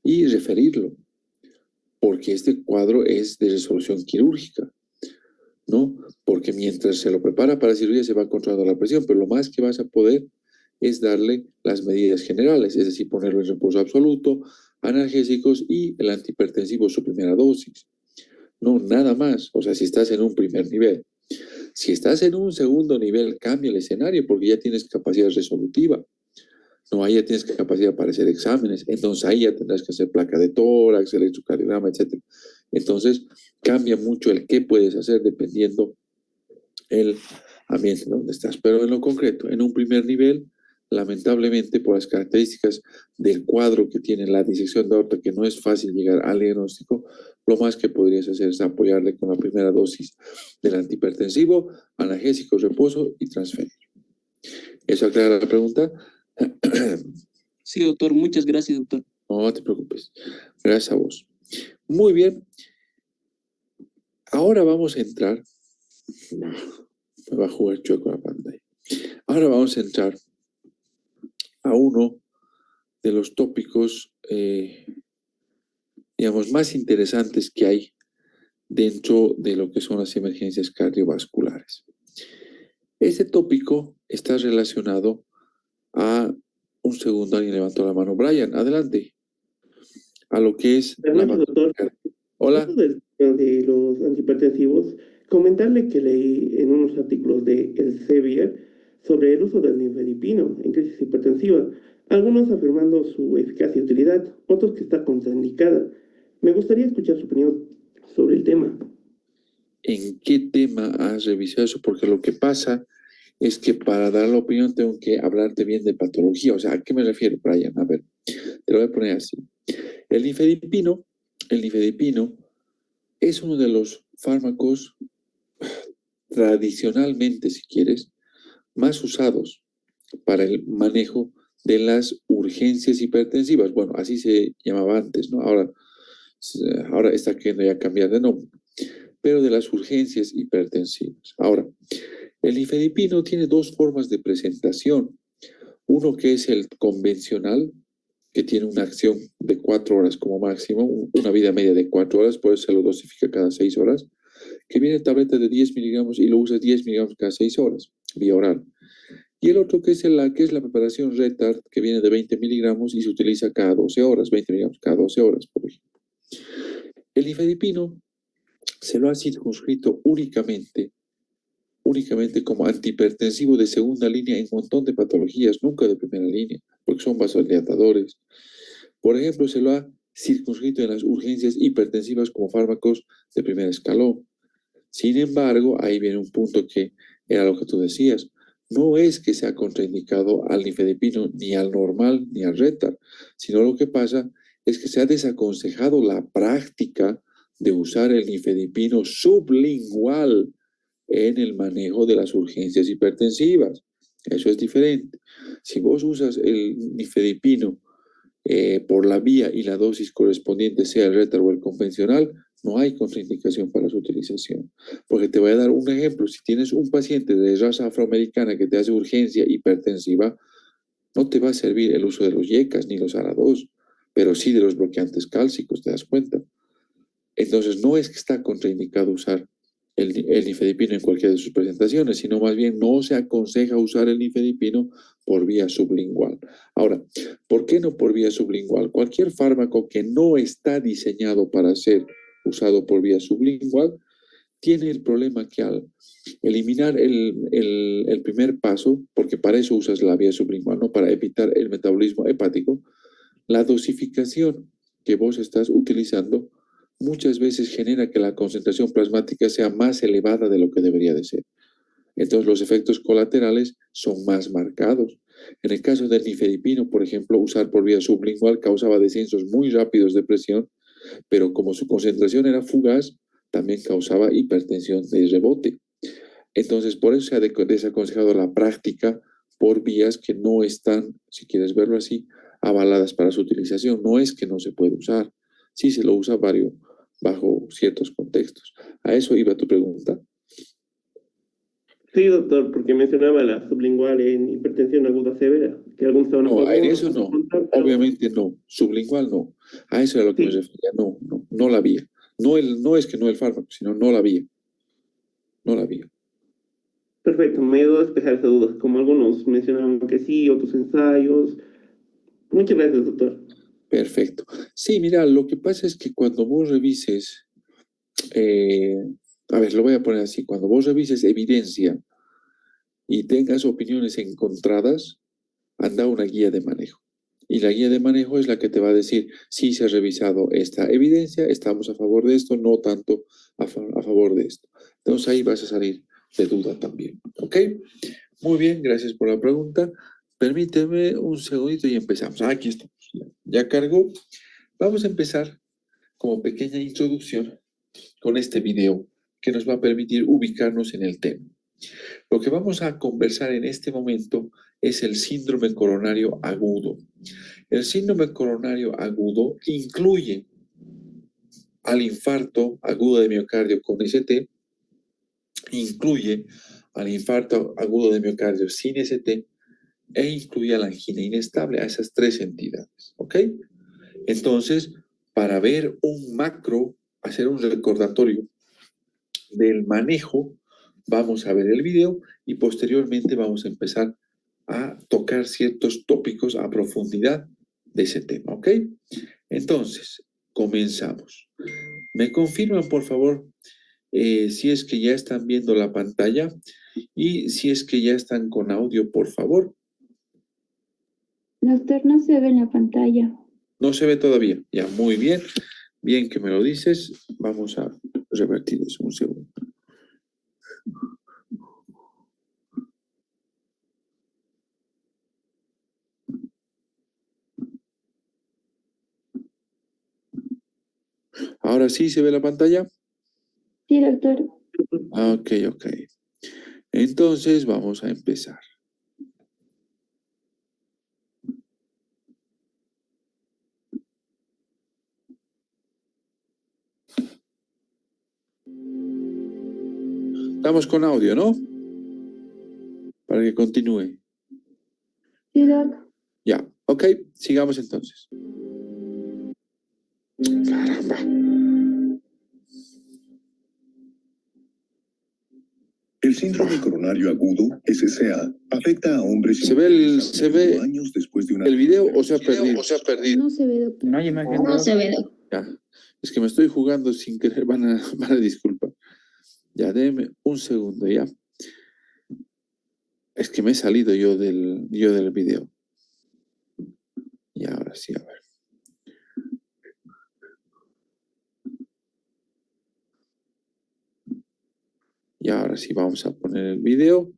Y referirlo, porque este cuadro es de resolución quirúrgica, ¿no? Porque mientras se lo prepara para cirugía se va controlando la presión, pero lo más que vas a poder es darle las medidas generales, es decir, ponerlo en reposo absoluto, analgésicos y el antihipertensivo su primera dosis. No, nada más. O sea, si estás en un primer nivel. Si estás en un segundo nivel, cambia el escenario porque ya tienes capacidad resolutiva. No, ahí ya tienes capacidad para hacer exámenes. Entonces ahí ya tendrás que hacer placa de tórax, electrocardiograma, etc. Entonces cambia mucho el qué puedes hacer dependiendo el ambiente donde estás. Pero en lo concreto, en un primer nivel, lamentablemente por las características del cuadro que tiene la disección de aorta, que no es fácil llegar al diagnóstico, lo más que podrías hacer es apoyarle con la primera dosis del antihipertensivo, analgésico, reposo y transferir. ¿Eso aclara la pregunta? Sí, doctor, muchas gracias, doctor. No te preocupes. Gracias a vos. Muy bien. Ahora vamos a entrar. Me va a jugar chueco la pantalla. Ahora vamos a entrar a uno de los tópicos, digamos, más interesantes que hay dentro de lo que son las emergencias cardiovasculares. Este tópico está relacionado a un segundo, alguien levantó la mano. Brian, adelante. A lo que es Buenas noches, doctor. Hola. Hablando del tema de los antihipertensivos, comentarle que leí en unos artículos de Elsevier sobre el uso del nifedipino en crisis hipertensiva, algunos afirmando su eficacia y utilidad, otros que está contraindicada. Me gustaría escuchar su opinión sobre el tema. ¿En qué tema has revisado eso? Porque lo que pasa es que para dar la opinión tengo que hablarte bien de patología. O sea, ¿a qué me refiero, Brian? A ver, te lo voy a poner así. El nifedipino es uno de los fármacos tradicionalmente, si quieres, más usados para el manejo de las urgencias hipertensivas. Bueno, así se llamaba antes, ¿no? Ahora está queriendo ya cambiar de nombre, pero de las urgencias hipertensivas. Ahora, el nifedipino tiene dos formas de presentación. Uno que es el convencional, que tiene una acción de 4 horas como máximo, una vida media de 4 horas, por eso se lo dosifica cada 6 horas, que viene en tableta de 10 miligramos y lo usas 10 miligramos cada 6 horas, vía oral. Y el otro que es la preparación retard, que viene de 20 miligramos y se utiliza cada 12 horas, 20 miligramos cada 12 horas, por ejemplo. El nifedipino se lo ha circunscrito únicamente como antihipertensivo de segunda línea en un montón de patologías, nunca de primera línea, porque son vasodilatadores. Por ejemplo, se lo ha circunscrito en las urgencias hipertensivas como fármacos de primer escalón. Sin embargo, ahí viene un punto que era lo que tú decías. No es que sea contraindicado al nifedipino ni al normal ni al retard, sino lo que pasa es que se ha desaconsejado la práctica de usar el nifedipino sublingual en el manejo de las urgencias hipertensivas. Eso es diferente. Si vos usas el nifedipino por la vía y la dosis correspondiente sea el Retar o el convencional, no hay contraindicación para su utilización. Porque te voy a dar un ejemplo. Si tienes un paciente de raza afroamericana que te hace urgencia hipertensiva, no te va a servir el uso de los YECAS ni los ARA2, pero sí de los bloqueantes cálcicos, ¿te das cuenta? Entonces, no es que está contraindicado usar el nifedipino en cualquiera de sus presentaciones, sino más bien no se aconseja usar el nifedipino por vía sublingual. Ahora, ¿por qué no por vía sublingual? Cualquier fármaco que no está diseñado para ser usado por vía sublingual tiene el problema que al eliminar el primer paso, porque para eso usas la vía sublingual, no para evitar el metabolismo hepático, la dosificación que vos estás utilizando muchas veces genera que la concentración plasmática sea más elevada de lo que debería de ser. Entonces los efectos colaterales son más marcados. En el caso del nifedipino, por ejemplo, usar por vía sublingual causaba descensos muy rápidos de presión, pero como su concentración era fugaz, también causaba hipertensión de rebote. Entonces, por eso se ha desaconsejado la práctica por vías que no están, si quieres verlo así, avaladas para su utilización. No es que no se puede usar, sí se lo usa bajo ciertos contextos. ¿A eso iba tu pregunta? Sí, doctor, porque mencionaba la sublingual en hipertensión aguda severa, que algunos estaban a No, favor, en eso no. contra, pero Obviamente no. Sublingual no. A eso era lo que me sí, refería. No la vía. No es que no el fármaco, sino no la vía. No la vía. perfecto, me ayudó a despejar esas dudas, como algunos mencionaban que sí, otros ensayos. Muchas gracias, doctor. Perfecto. Sí, mira, lo que pasa es que cuando vos revises, a ver, lo voy a poner así, cuando vos revises evidencia y tengas opiniones encontradas, anda una guía de manejo. Y la guía de manejo es la que te va a decir si se ha revisado esta evidencia, estamos a favor de esto, no tanto a favor de esto. Entonces ahí vas a salir de duda también. ¿Ok? Muy bien, gracias por la pregunta. Permíteme un segundito y empezamos. Aquí estamos. Ya cargó. Vamos a empezar como pequeña introducción con este video que nos va a permitir ubicarnos en el tema. Lo que vamos a conversar en este momento es el síndrome coronario agudo. El síndrome coronario agudo incluye al infarto agudo de miocardio con ST, incluye al infarto agudo de miocardio sin ST e incluye a la angina inestable, a esas tres entidades. ¿Ok? Entonces, para ver un macro, hacer un recordatorio del manejo, vamos a ver el video y posteriormente vamos a empezar a tocar ciertos tópicos a profundidad de ese tema, ¿ok? Entonces, comenzamos. ¿Me confirman, por favor, si es que ya están viendo la pantalla y si es que ya están con audio, por favor? Doctor, no se ve en la pantalla. No se ve todavía. Ya, muy bien. Bien que me lo dices. Vamos a revertir eso un segundo. Ahora sí se ve la pantalla. Sí, doctor. Ok. Entonces vamos a empezar. Estamos con audio, ¿no? Para que continúe. Sí, doc. Ya, ok, sigamos entonces. Caramba. El síndrome coronario agudo, SCA, afecta a hombres y ¿Se ve mujeres años después de una... el video o se ha perdido? No se ve, doctor. No hay imagen. No se ve. Ya, es que me estoy jugando sin querer, van a disculpar. Ya, déme un segundo, ya. Es que me he salido yo del video. Y ahora sí, a ver. Y ahora sí vamos a poner el video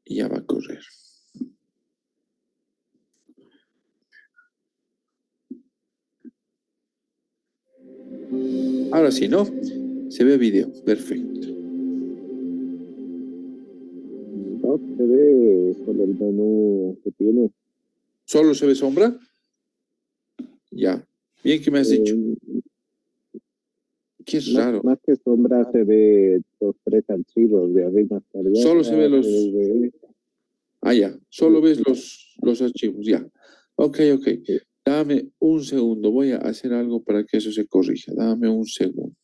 y ya va a correr. Ahora sí, ¿no? Se ve video. Perfecto. No se ve solo el menú que tiene. ¿Solo se ve sombra? Ya. Bien que me has dicho. Qué raro. Más que sombra se ve los 3 archivos de Arriba Cardíaca. Solo se ve los... PVE. Ah, ya. Solo ves los archivos. Ya. Ok. Sí. Dame un segundo. Voy a hacer algo para que eso se corrija. Dame un segundo.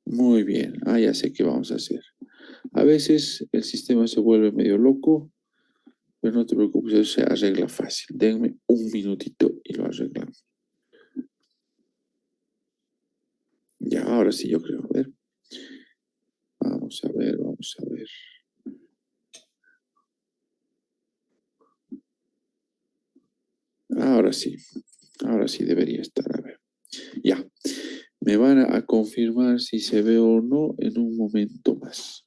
Muy bien. Ya sé qué vamos a hacer. A veces el sistema se vuelve medio loco, pero no te preocupes, eso se arregla fácil. Denme un minutito y lo arreglamos. Ya, ahora sí, yo creo. A ver. Vamos a ver. Ahora sí debería estar. A ver. Ya. Me van a confirmar si se ve o no en un momento más.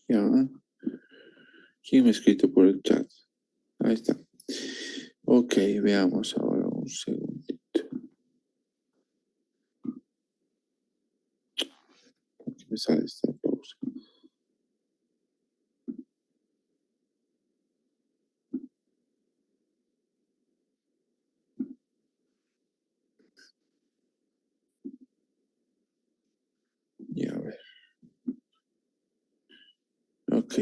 Ya. ¿Quién me ha escrito por el chat? Ahí está. Ok, veamos ahora un segundito. ¿Por qué me sale esta pausa? Ya, a ver. Ok.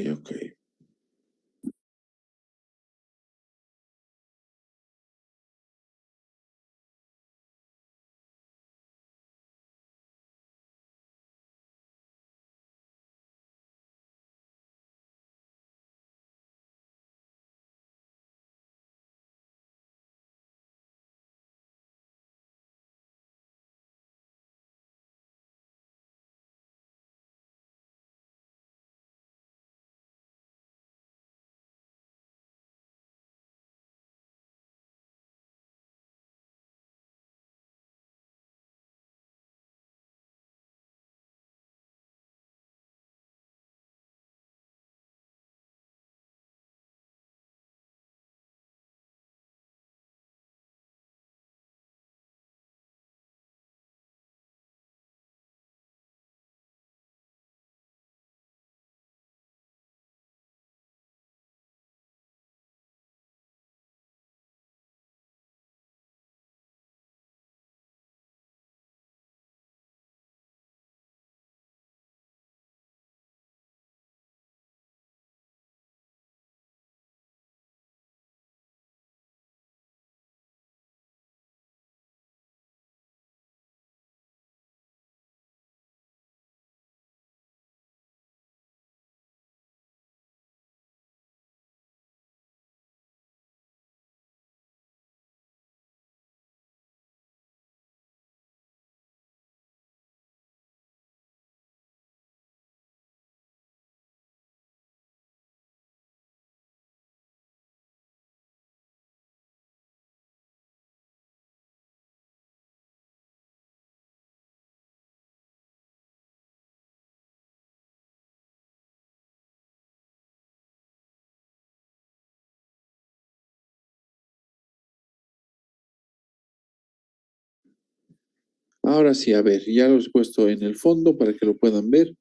Ahora sí, a ver, ya lo he puesto en el fondo para que lo puedan ver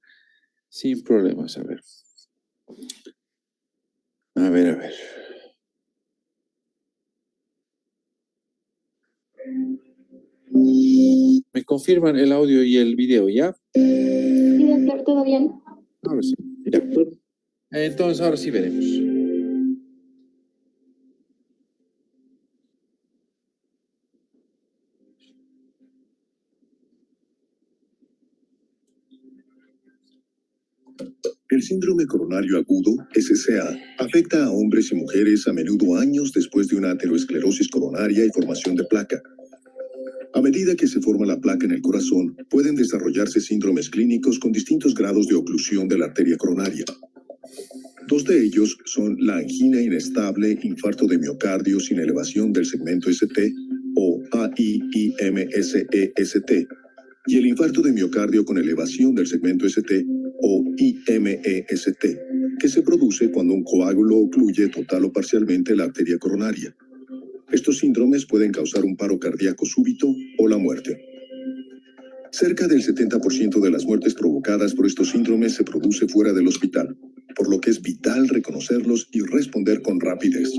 sin problemas. A ver. A ver. ¿Me confirman el audio y el video ya? Sí, doctor, ¿todo bien? Ahora sí. Ya. Entonces, ahora sí veremos. El síndrome coronario agudo, SCA, afecta a hombres y mujeres a menudo años después de una aterosclerosis coronaria y formación de placa. A medida que se forma la placa en el corazón, pueden desarrollarse síndromes clínicos con distintos grados de oclusión de la arteria coronaria. Dos de ellos son la angina inestable, infarto de miocardio sin elevación del segmento ST o AIIMSEST, y el infarto de miocardio con elevación del segmento ST o IMEST, que se produce cuando un coágulo ocluye total o parcialmente la arteria coronaria. Estos síndromes pueden causar un paro cardíaco súbito o la muerte. Cerca del 70% de las muertes provocadas por estos síndromes se produce fuera del hospital, por lo que es vital reconocerlos y responder con rapidez.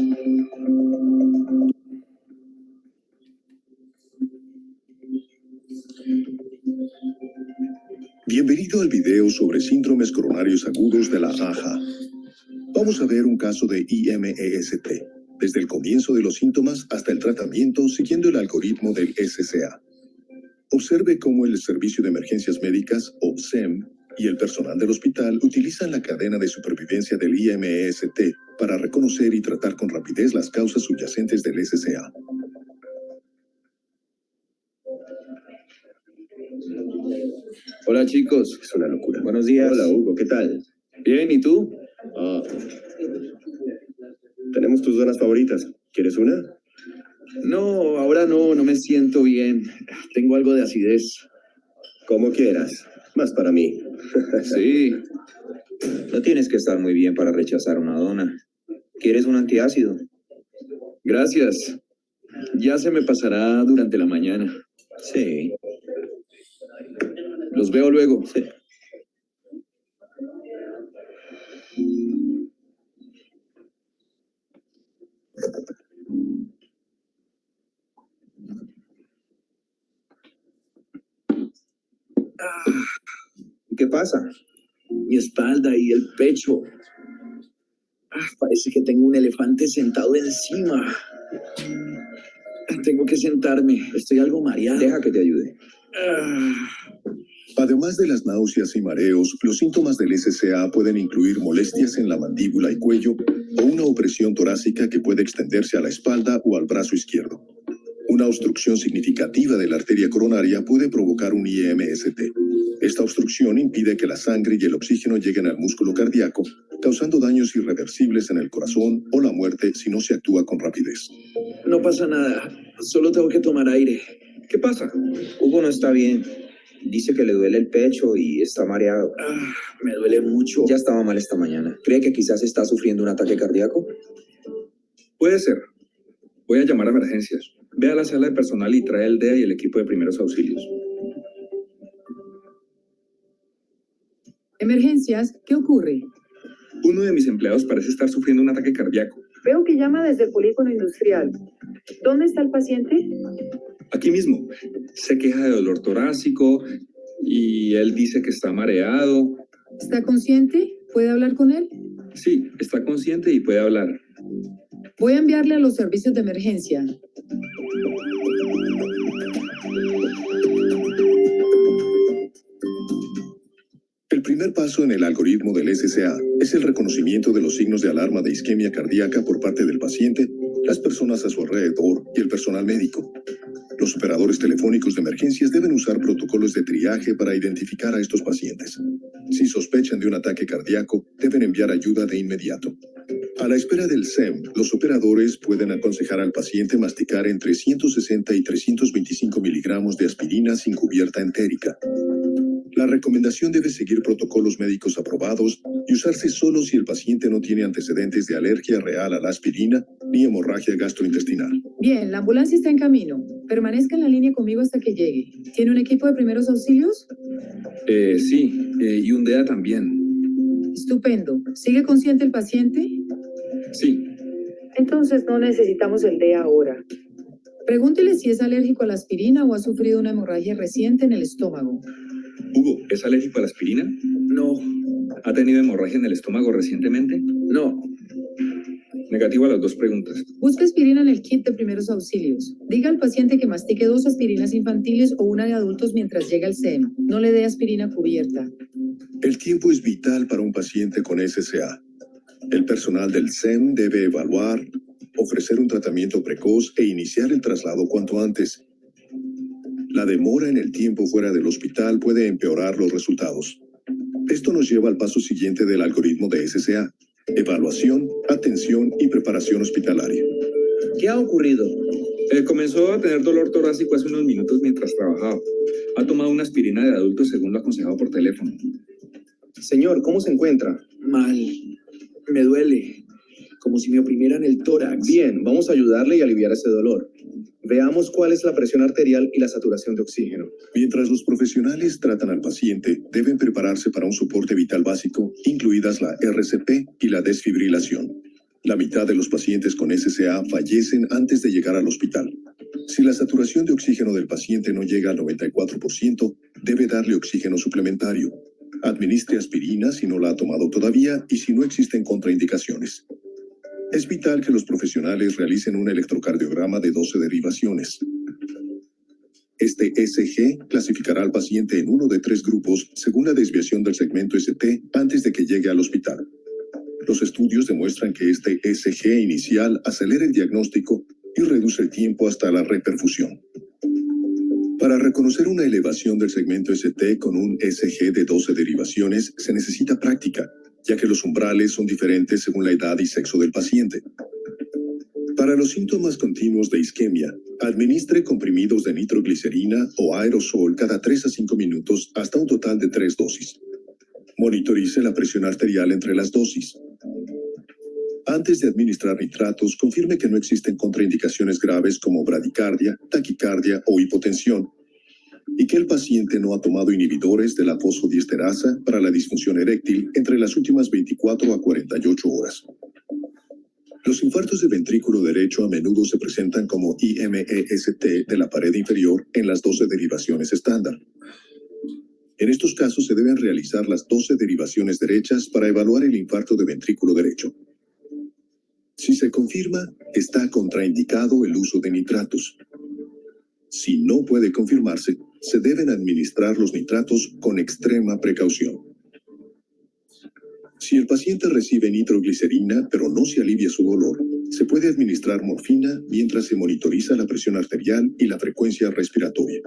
Bienvenido al video sobre síndromes coronarios agudos de la AHA. Vamos a ver un caso de IMEST, desde el comienzo de los síntomas hasta el tratamiento siguiendo el algoritmo del SCA. Observe cómo el Servicio de Emergencias Médicas, o SEM, y el personal del hospital utilizan la cadena de supervivencia del IMEST para reconocer y tratar con rapidez las causas subyacentes del SCA. Hola chicos. Es una locura. Buenos días. Hola Hugo, ¿qué tal? Bien, ¿y tú? Tenemos tus zonas favoritas. ¿Quieres una? No, ahora no me siento bien. Tengo algo de acidez. Como quieras. Más para mí. Sí. No tienes que estar muy bien para rechazar una dona. ¿Quieres un antiácido? Gracias. Ya se me pasará durante la mañana. Sí. Los veo luego. Sí. ¿Qué pasa? Mi espalda y el pecho. Parece que tengo un elefante sentado encima. Tengo que sentarme. Estoy algo mareado. Deja que te ayude. Además de las náuseas y mareos, los síntomas del SCA pueden incluir molestias en la mandíbula y cuello o una opresión torácica que puede extenderse a la espalda o al brazo izquierdo. Una obstrucción significativa de la arteria coronaria puede provocar un IMST. Esta obstrucción impide que la sangre y el oxígeno lleguen al músculo cardíaco, causando daños irreversibles en el corazón o la muerte si no se actúa con rapidez. No pasa nada. Solo tengo que tomar aire. ¿Qué pasa? Hugo no está bien. Dice que le duele el pecho y está mareado. Me duele mucho. Ya estaba mal esta mañana. ¿Cree que quizás está sufriendo un ataque cardíaco? Puede ser. Voy a llamar a emergencias. Ve a la sala de personal y trae el DEA y el equipo de primeros auxilios. Emergencias, ¿qué ocurre? Uno de mis empleados parece estar sufriendo un ataque cardíaco. Veo que llama desde el polígono industrial. ¿Dónde está el paciente? Aquí mismo. Se queja de dolor torácico y él dice que está mareado. ¿Está consciente? ¿Puede hablar con él? Sí, está consciente y puede hablar. Voy a enviarle a los servicios de emergencia. El primer paso en el algoritmo del SCA es el reconocimiento de los signos de alarma de isquemia cardíaca por parte del paciente, las personas a su alrededor y el personal médico. Los operadores telefónicos de emergencias deben usar protocolos de triaje para identificar a estos pacientes. Si sospechan de un ataque cardíaco, deben enviar ayuda de inmediato. A la espera del SEM, los operadores pueden aconsejar al paciente masticar entre 160 y 325 miligramos de aspirina sin cubierta entérica. La recomendación debe seguir protocolos médicos aprobados y usarse solo si el paciente no tiene antecedentes de alergia real a la aspirina ni hemorragia gastrointestinal. Bien, la ambulancia está en camino. Permanezca en la línea conmigo hasta que llegue. ¿Tiene un equipo de primeros auxilios? Sí, y un DEA también. Estupendo. ¿Sigue consciente el paciente? Sí. Entonces no necesitamos el DEA ahora. Pregúntele si es alérgico a la aspirina o ha sufrido una hemorragia reciente en el estómago. Hugo, ¿es alérgico a la aspirina? No. ¿Ha tenido hemorragia en el estómago recientemente? No. Negativo a las dos preguntas. Busque aspirina en el kit de primeros auxilios. Diga al paciente que mastique 2 aspirinas infantiles o una de adultos mientras llega al SEM. No le dé aspirina cubierta. El tiempo es vital para un paciente con SCA. El personal del SEM debe evaluar, ofrecer un tratamiento precoz e iniciar el traslado cuanto antes. La demora en el tiempo fuera del hospital puede empeorar los resultados. Esto nos lleva al paso siguiente del algoritmo de SCA, evaluación, atención y preparación hospitalaria. ¿Qué ha ocurrido? Comenzó a tener dolor torácico hace unos minutos mientras trabajaba. Ha tomado una aspirina de adulto según lo aconsejado por teléfono. Señor, ¿cómo se encuentra? Mal. Me duele. Como si me oprimieran el tórax. Bien, vamos a ayudarle y aliviar ese dolor. Veamos cuál es la presión arterial y la saturación de oxígeno. Mientras los profesionales tratan al paciente, deben prepararse para un soporte vital básico, incluidas la RCP y la desfibrilación. La mitad de los pacientes con SCA fallecen antes de llegar al hospital. Si la saturación de oxígeno del paciente no llega al 94%, debe darle oxígeno suplementario. Administre aspirina si no la ha tomado todavía y si no existen contraindicaciones. Es vital que los profesionales realicen un electrocardiograma de 12 derivaciones. Este ECG clasificará al paciente en uno de 3 grupos según la desviación del segmento ST antes de que llegue al hospital. Los estudios demuestran que este ECG inicial acelera el diagnóstico y reduce el tiempo hasta la reperfusión. Para reconocer una elevación del segmento ST con un ECG de 12 derivaciones se necesita práctica, ya que los umbrales son diferentes según la edad y sexo del paciente. Para los síntomas continuos de isquemia, administre comprimidos de nitroglicerina o aerosol cada 3 a 5 minutos hasta un total de 3 dosis. Monitorice la presión arterial entre las dosis. Antes de administrar nitratos, confirme que no existen contraindicaciones graves como bradicardia, taquicardia o hipotensión, y que el paciente no ha tomado inhibidores de la fosfodiesterasa para la disfunción eréctil entre las últimas 24 a 48 horas. Los infartos de ventrículo derecho a menudo se presentan como IMEST de la pared inferior en las 12 derivaciones estándar. En estos casos se deben realizar las 12 derivaciones derechas para evaluar el infarto de ventrículo derecho. Si se confirma, está contraindicado el uso de nitratos. Si no puede confirmarse, se deben administrar los nitratos con extrema precaución. Si el paciente recibe nitroglicerina pero no se alivia su dolor, se puede administrar morfina mientras se monitoriza la presión arterial y la frecuencia respiratoria.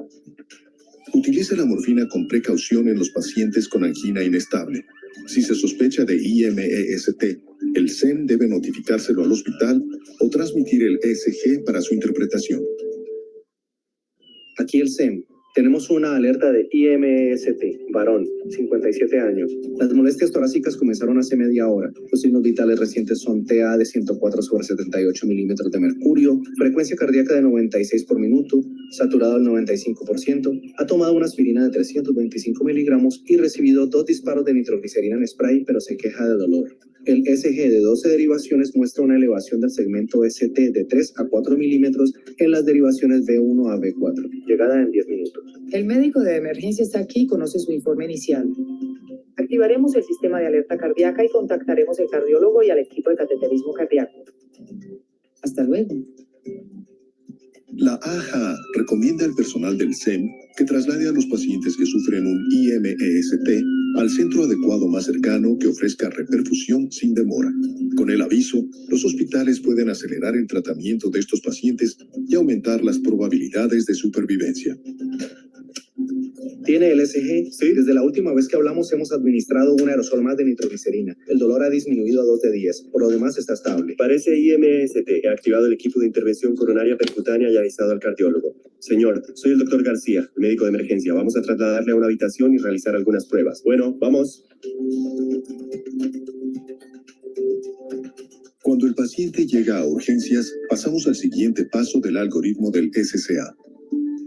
Utilice la morfina con precaución en los pacientes con angina inestable. Si se sospecha de IMEST, el SEM debe notificárselo al hospital o transmitir el ECG para su interpretación. Aquí el SEM. Tenemos una alerta de IMEST, varón, 57 años. Las molestias torácicas comenzaron hace media hora. Los signos vitales recientes son TA de 104/78 milímetros de mercurio, frecuencia cardíaca de 96 por minuto, saturado al 95%, ha tomado una aspirina de 325 miligramos y recibido 2 disparos de nitroglicerina en spray, pero se queja de dolor. El ECG de 12 derivaciones muestra una elevación del segmento ST de 3 a 4 milímetros en las derivaciones B1 a B4. Llegada en 10 minutos. El médico de emergencia está aquí y conoce su informe inicial. Activaremos el sistema de alerta cardíaca y contactaremos al cardiólogo y al equipo de cateterismo cardíaco. Hasta luego. La AHA recomienda al personal del SEM que traslade a los pacientes que sufren un IMEST al centro adecuado más cercano que ofrezca reperfusión sin demora. Con el aviso, los hospitales pueden acelerar el tratamiento de estos pacientes y aumentar las probabilidades de supervivencia. ¿Tiene el ECG? Sí. Desde la última vez que hablamos hemos administrado un aerosol más de nitroglicerina. El dolor ha disminuido a 2 de 10. Por lo demás está estable. Parece IMEST. He activado el equipo de intervención coronaria percutánea y avisado al cardiólogo. Señor, soy el doctor García, el médico de emergencia. Vamos a trasladarle a una habitación y realizar algunas pruebas. Bueno, vamos. Cuando el paciente llega a urgencias, pasamos al siguiente paso del algoritmo del SCA.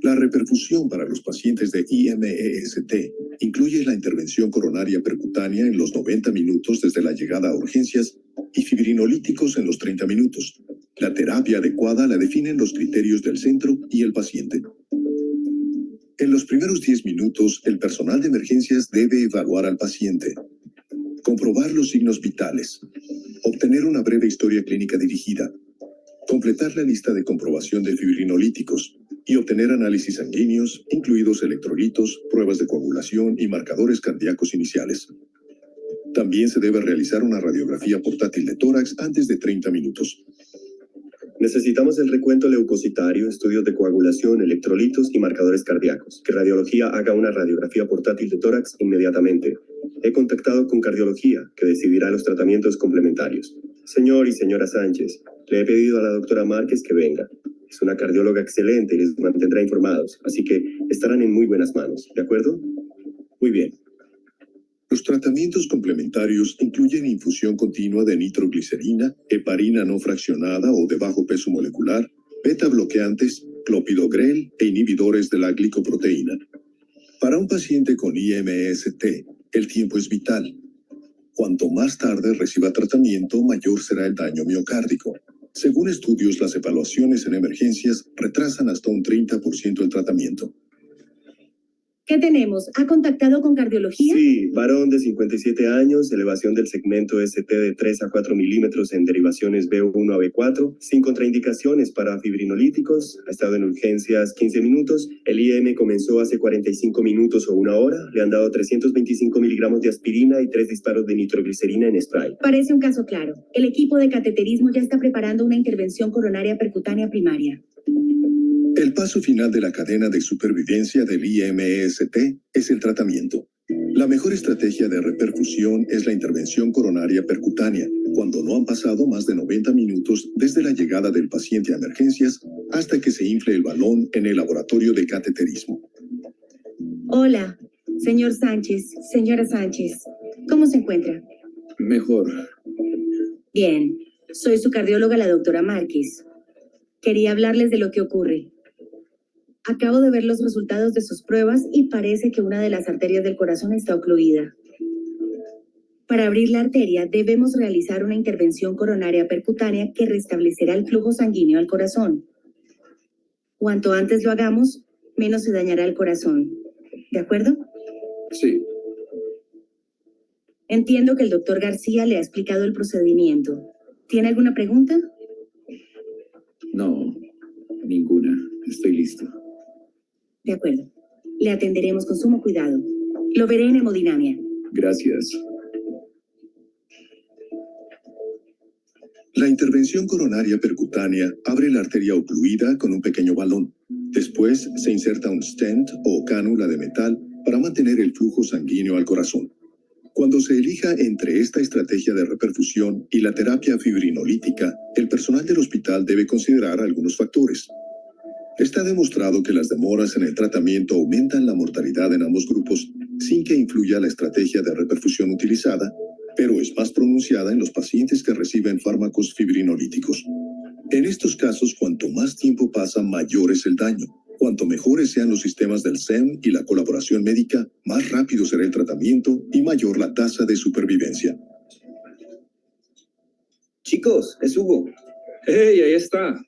La reperfusión para los pacientes de IMEST incluye la intervención coronaria percutánea en los 90 minutos desde la llegada a urgencias y fibrinolíticos en los 30 minutos. La terapia adecuada la definen los criterios del centro y el paciente. En los primeros 10 minutos, el personal de emergencias debe evaluar al paciente, comprobar los signos vitales, obtener una breve historia clínica dirigida, completar la lista de comprobación de fibrinolíticos y obtener análisis sanguíneos, incluidos electrolitos, pruebas de coagulación y marcadores cardíacos iniciales. También se debe realizar una radiografía portátil de tórax antes de 30 minutos. Necesitamos el recuento leucocitario, estudios de coagulación, electrolitos y marcadores cardíacos. Que radiología haga una radiografía portátil de tórax inmediatamente. he contactado con cardiología, que decidirá los tratamientos complementarios. Señor y señora Sánchez, le he pedido a la doctora Márquez que venga. Es una cardióloga excelente y les mantendrá informados, así que estarán en muy buenas manos, ¿de acuerdo? Muy bien. Los tratamientos complementarios incluyen infusión continua de nitroglicerina, heparina no fraccionada o de bajo peso molecular, beta bloqueantes, clopidogrel e inhibidores de la glicoproteína. Para un paciente con IMST, el tiempo es vital. Cuanto más tarde reciba tratamiento, mayor será el daño miocárdico. Según estudios, las evaluaciones en emergencias retrasan hasta un 30% el tratamiento. ¿Qué tenemos? ¿Ha contactado con cardiología? Sí, varón de 57 años, elevación del segmento ST de 3 a 4 milímetros en derivaciones B1 a B4, sin contraindicaciones para fibrinolíticos, ha estado en urgencias 15 minutos, el IM comenzó hace 45 minutos o una hora, le han dado 325 miligramos de aspirina y 3 disparos de nitroglicerina en spray. Parece un caso claro. El equipo de cateterismo ya está preparando una intervención coronaria percutánea primaria. El paso final de la cadena de supervivencia del IMST es el tratamiento. La mejor estrategia de reperfusión es la intervención coronaria percutánea, cuando no han pasado más de 90 minutos desde la llegada del paciente a emergencias hasta que se infle el balón en el laboratorio de cateterismo. Hola, señor Sánchez, señora Sánchez. ¿Cómo se encuentra? Mejor. Bien, soy su cardióloga, la doctora Márquez. Quería hablarles de lo que ocurre. Acabo de ver los resultados de sus pruebas y parece que una de las arterias del corazón está ocluida. Para abrir la arteria debemos realizar una intervención coronaria percutánea que restablecerá el flujo sanguíneo al corazón. Cuanto antes lo hagamos, menos se dañará el corazón. ¿De acuerdo? Sí. Entiendo que el doctor García le ha explicado el procedimiento. ¿Tiene alguna pregunta? No, ninguna. Estoy listo. De acuerdo. Le atenderemos con sumo cuidado. Lo veré en hemodinamia. Gracias. La intervención coronaria percutánea abre la arteria ocluida con un pequeño balón. Después se inserta un stent o cánula de metal para mantener el flujo sanguíneo al corazón. Cuando se elija entre esta estrategia de reperfusión y la terapia fibrinolítica, el personal del hospital debe considerar algunos factores. Está demostrado que las demoras en el tratamiento aumentan la mortalidad en ambos grupos sin que influya la estrategia de reperfusión utilizada, pero es más pronunciada en los pacientes que reciben fármacos fibrinolíticos. En estos casos, cuanto más tiempo pasa, mayor es el daño. Cuanto mejores sean los sistemas del SEM y la colaboración médica, más rápido será el tratamiento y mayor la tasa de supervivencia. Chicos, es Hugo. ¡Hey, ahí está!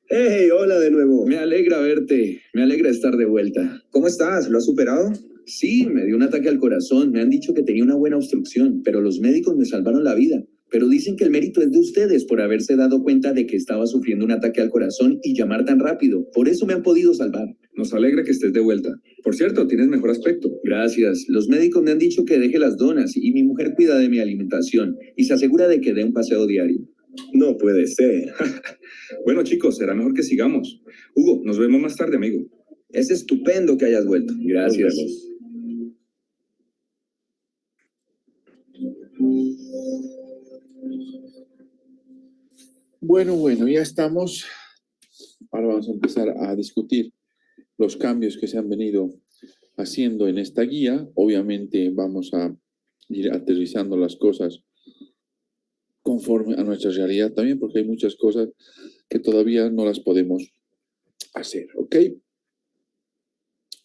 ¡Hey, hola de nuevo! Me alegra verte. Me alegra estar de vuelta. ¿Cómo estás? ¿Lo has superado? Sí, me dio un ataque al corazón. Me han dicho que tenía una buena obstrucción, pero los médicos me salvaron la vida. Pero dicen que el mérito es de ustedes por haberse dado cuenta de que estaba sufriendo un ataque al corazón y llamar tan rápido. Por eso me han podido salvar. Nos alegra que estés de vuelta. Por cierto, tienes mejor aspecto. Gracias. Los médicos me han dicho que deje las donas y mi mujer cuida de mi alimentación y se asegura de que dé un paseo diario. No puede ser. Bueno, chicos, será mejor que sigamos. Hugo, nos vemos más tarde, amigo. Es estupendo que hayas vuelto. Gracias. Bueno, ya estamos. Ahora vamos a empezar a discutir los cambios que se han venido haciendo en esta guía. Obviamente vamos a ir aterrizando las cosas conforme a nuestra realidad también, porque hay muchas cosas que todavía no las podemos hacer, ¿ok?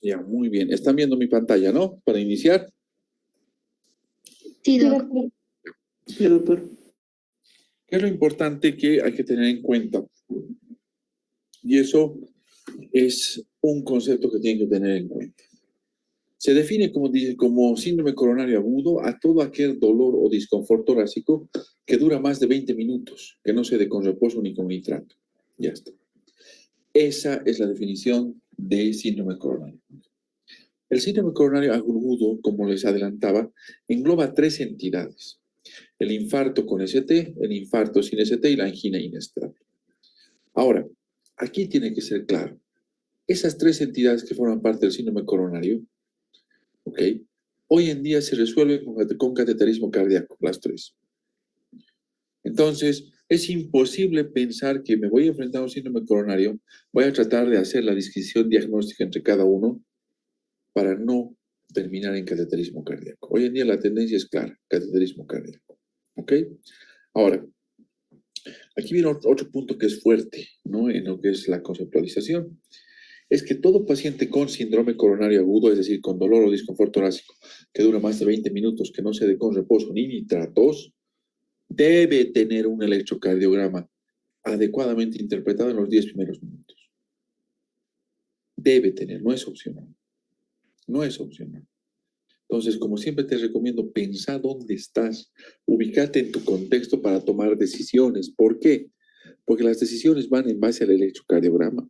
Ya, muy bien. Están viendo mi pantalla, ¿no? Para iniciar. Sí, doctor. Sí, doctor. ¿Qué es lo importante que hay que tener en cuenta? Y eso es un concepto que tienen que tener en cuenta. Se define, como síndrome coronario agudo a todo aquel dolor o disconfort torácico que dura más de 20 minutos, que no se dé con reposo ni con nitrato. Ya está. Esa es la definición de síndrome coronario. El síndrome coronario agudo, como les adelantaba, engloba 3 entidades. El infarto con ST, el infarto sin ST y la angina inestable. Ahora, aquí tiene que ser claro. Esas 3 entidades que forman parte del síndrome coronario, ¿ok? hoy en día se resuelven con cateterismo cardíaco, las tres. Entonces, es imposible pensar que me voy a enfrentar a un síndrome coronario, voy a tratar de hacer la distinción diagnóstica entre cada uno para no terminar en cateterismo cardíaco. Hoy en día la tendencia es clara, cateterismo cardíaco. ¿Ok? Ahora, aquí viene otro punto que es fuerte, ¿no? En lo que es la conceptualización. Es que todo paciente con síndrome coronario agudo, es decir, con dolor o disconfort torácico, que dura más de 20 minutos, que no se dé con reposo ni nitratos, debe tener un electrocardiograma adecuadamente interpretado en los 10 primeros minutos. Debe tener, no es opcional. No es opcional. Entonces, como siempre te recomiendo, pensar dónde estás, ubícate en tu contexto para tomar decisiones. ¿Por qué? Porque las decisiones van en base al electrocardiograma.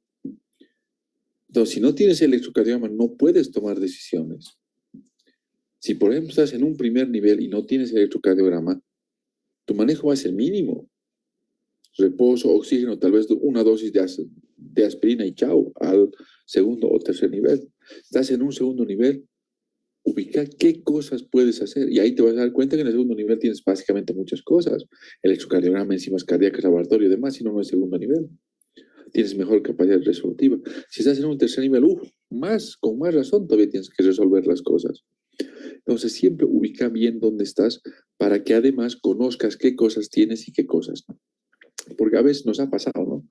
Entonces, si no tienes electrocardiograma, no puedes tomar decisiones. Si, por ejemplo, estás en un primer nivel y no tienes electrocardiograma, tu manejo va a ser mínimo. Reposo, oxígeno, tal vez una dosis de aspirina y chao, al segundo o tercer nivel. Estás en un segundo nivel, ubica qué cosas puedes hacer. Y ahí te vas a dar cuenta que en el segundo nivel tienes básicamente muchas cosas. Electrocardiograma, enzimas cardíacas, laboratorio y demás, si no es segundo nivel. Tienes mejor capacidad resolutiva. Si estás en un tercer nivel, con más razón todavía tienes que resolver las cosas. Entonces siempre ubica bien dónde estás para que además conozcas qué cosas tienes y qué cosas no. Porque a veces nos ha pasado, ¿no?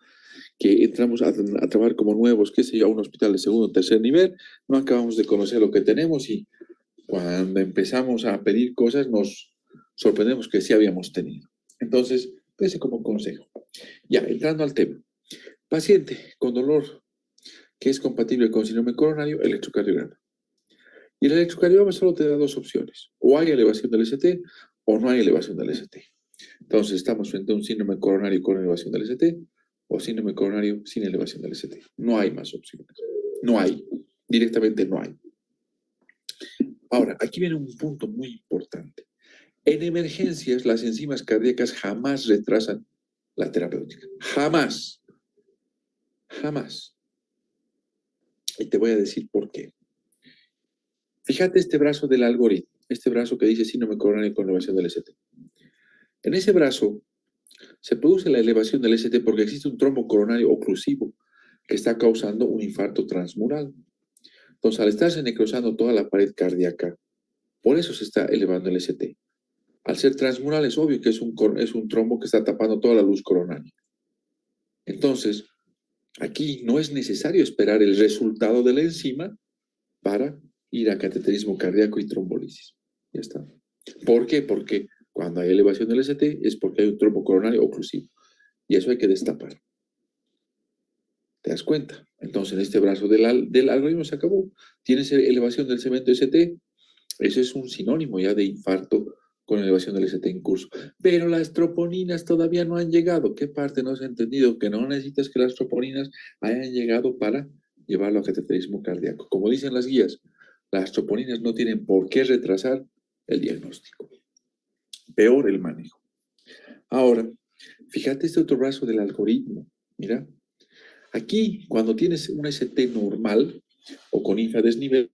Que entramos a trabajar como nuevos, qué sé yo, a un hospital de segundo o tercer nivel, no acabamos de conocer lo que tenemos y cuando empezamos a pedir cosas nos sorprendemos que sí habíamos tenido. Entonces, ese como consejo. Ya, entrando al tema. Paciente con dolor que es compatible con síndrome coronario, electrocardiograma. Y el electrocardiograma solo te da dos opciones. O hay elevación del ST o no hay elevación del ST. Entonces, estamos frente a un síndrome coronario con elevación del ST o síndrome coronario sin elevación del ST. No hay más opciones. No hay. Directamente no hay. Ahora, aquí viene un punto muy importante. En emergencias, las enzimas cardíacas jamás retrasan la terapéutica. Jamás. Jamás. Y te voy a decir por qué. Fíjate este brazo del algoritmo, este brazo que dice síndrome coronario con elevación del ST. En ese brazo se produce la elevación del ST porque existe un trombo coronario oclusivo que está causando un infarto transmural. Entonces, al estarse necrosando toda la pared cardíaca, por eso se está elevando el ST. Al ser transmural es obvio que es un trombo que está tapando toda la luz coronaria. Entonces, aquí no es necesario esperar el resultado de la enzima para ir a cateterismo cardíaco y trombolisis. Ya está. ¿Por qué? Porque cuando hay elevación del ST es porque hay un trombo coronario oclusivo. Y eso hay que destapar. ¿Te das cuenta? Entonces, en este brazo del algoritmo se acabó. Tienes elevación del cemento ST. Eso es un sinónimo ya de infarto con elevación del ST en curso. Pero las troponinas todavía no han llegado. ¿Qué parte no se ha entendido? Que no necesitas que las troponinas hayan llegado para llevarlo a cateterismo cardíaco. Como dicen las guías, las troponinas no tienen por qué retrasar el diagnóstico. Peor el manejo. Ahora, fíjate este otro brazo del algoritmo. Mira, aquí cuando tienes un ST normal o con infradesnivel,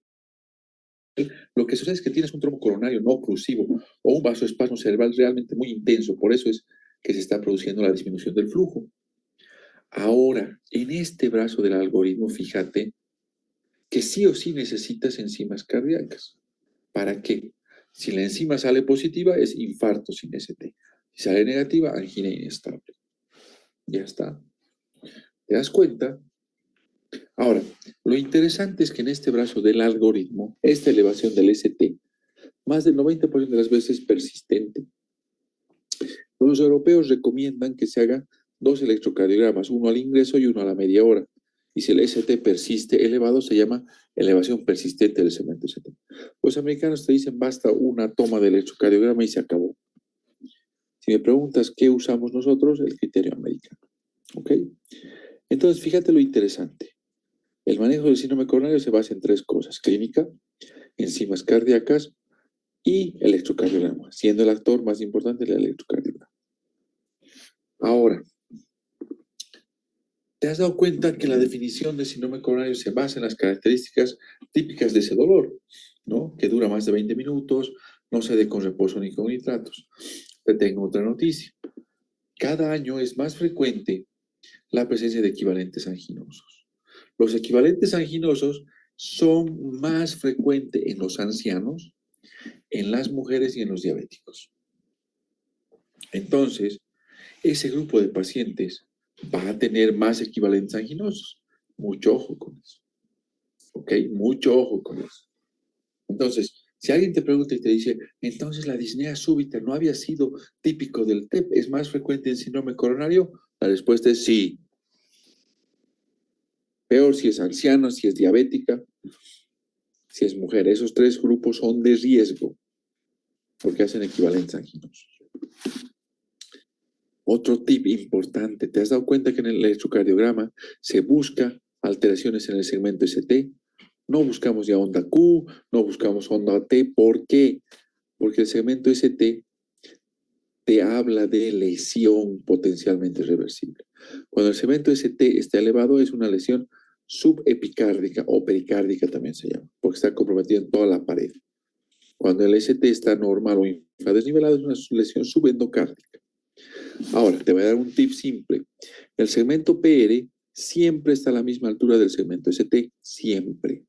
lo que sucede es que tienes un trombo coronario no oclusivo o un vasoespasmo cerebral realmente muy intenso. Por eso es que se está produciendo la disminución del flujo. Ahora, en este brazo del algoritmo, fíjate que sí o sí necesitas enzimas cardíacas. ¿Para qué? Si la enzima sale positiva, es infarto sin ST. Si sale negativa, angina inestable. Ya está. ¿Te das cuenta? Ahora, lo interesante es que en este brazo del algoritmo, esta elevación del ST, más del 90% de las veces es persistente. Los europeos recomiendan que se haga 2 electrocardiogramas, uno al ingreso y uno a la media hora. Y si el ST persiste elevado, se llama elevación persistente del cemento ST. Los americanos te dicen basta una toma de electrocardiograma y se acabó. Si me preguntas qué usamos nosotros, el criterio americano. ¿Ok? Entonces, fíjate lo interesante. El manejo del síndrome coronario se basa en 3 cosas: clínica, enzimas cardíacas y electrocardiograma, siendo el actor más importante el electrocardiograma. Ahora, ¿te has dado cuenta que la definición de síndrome coronario se basa en las características típicas de ese dolor? ¿no? Que dura más de 20 minutos, no se dé con reposo ni con nitratos. Te tengo otra noticia. Cada año es más frecuente la presencia de equivalentes anginosos. Los equivalentes anginosos son más frecuentes en los ancianos, en las mujeres y en los diabéticos. Entonces, ese grupo de pacientes va a tener más equivalentes anginosos. Mucho ojo con eso. ¿Ok? Mucho ojo con eso. Entonces, si alguien te pregunta y te dice, entonces la disnea súbita no había sido típico del TEP, ¿es más frecuente en síndrome coronario? La respuesta es sí. Peor si es anciano, si es diabética, si es mujer. Esos tres grupos son de riesgo porque hacen equivalentes anginosos. Otro tip importante, ¿te has dado cuenta que en el electrocardiograma se busca alteraciones en el segmento ST? No buscamos ya onda Q, no buscamos onda T. ¿Por qué? Porque el segmento ST te habla de lesión potencialmente reversible. Cuando el segmento ST está elevado es una lesión subepicárdica o pericárdica también se llama, porque está comprometido en toda la pared. Cuando el ST está normal o infradesnivelado es una lesión subendocárdica. Ahora, te voy a dar un tip simple. El segmento PR siempre está a la misma altura del segmento ST, siempre.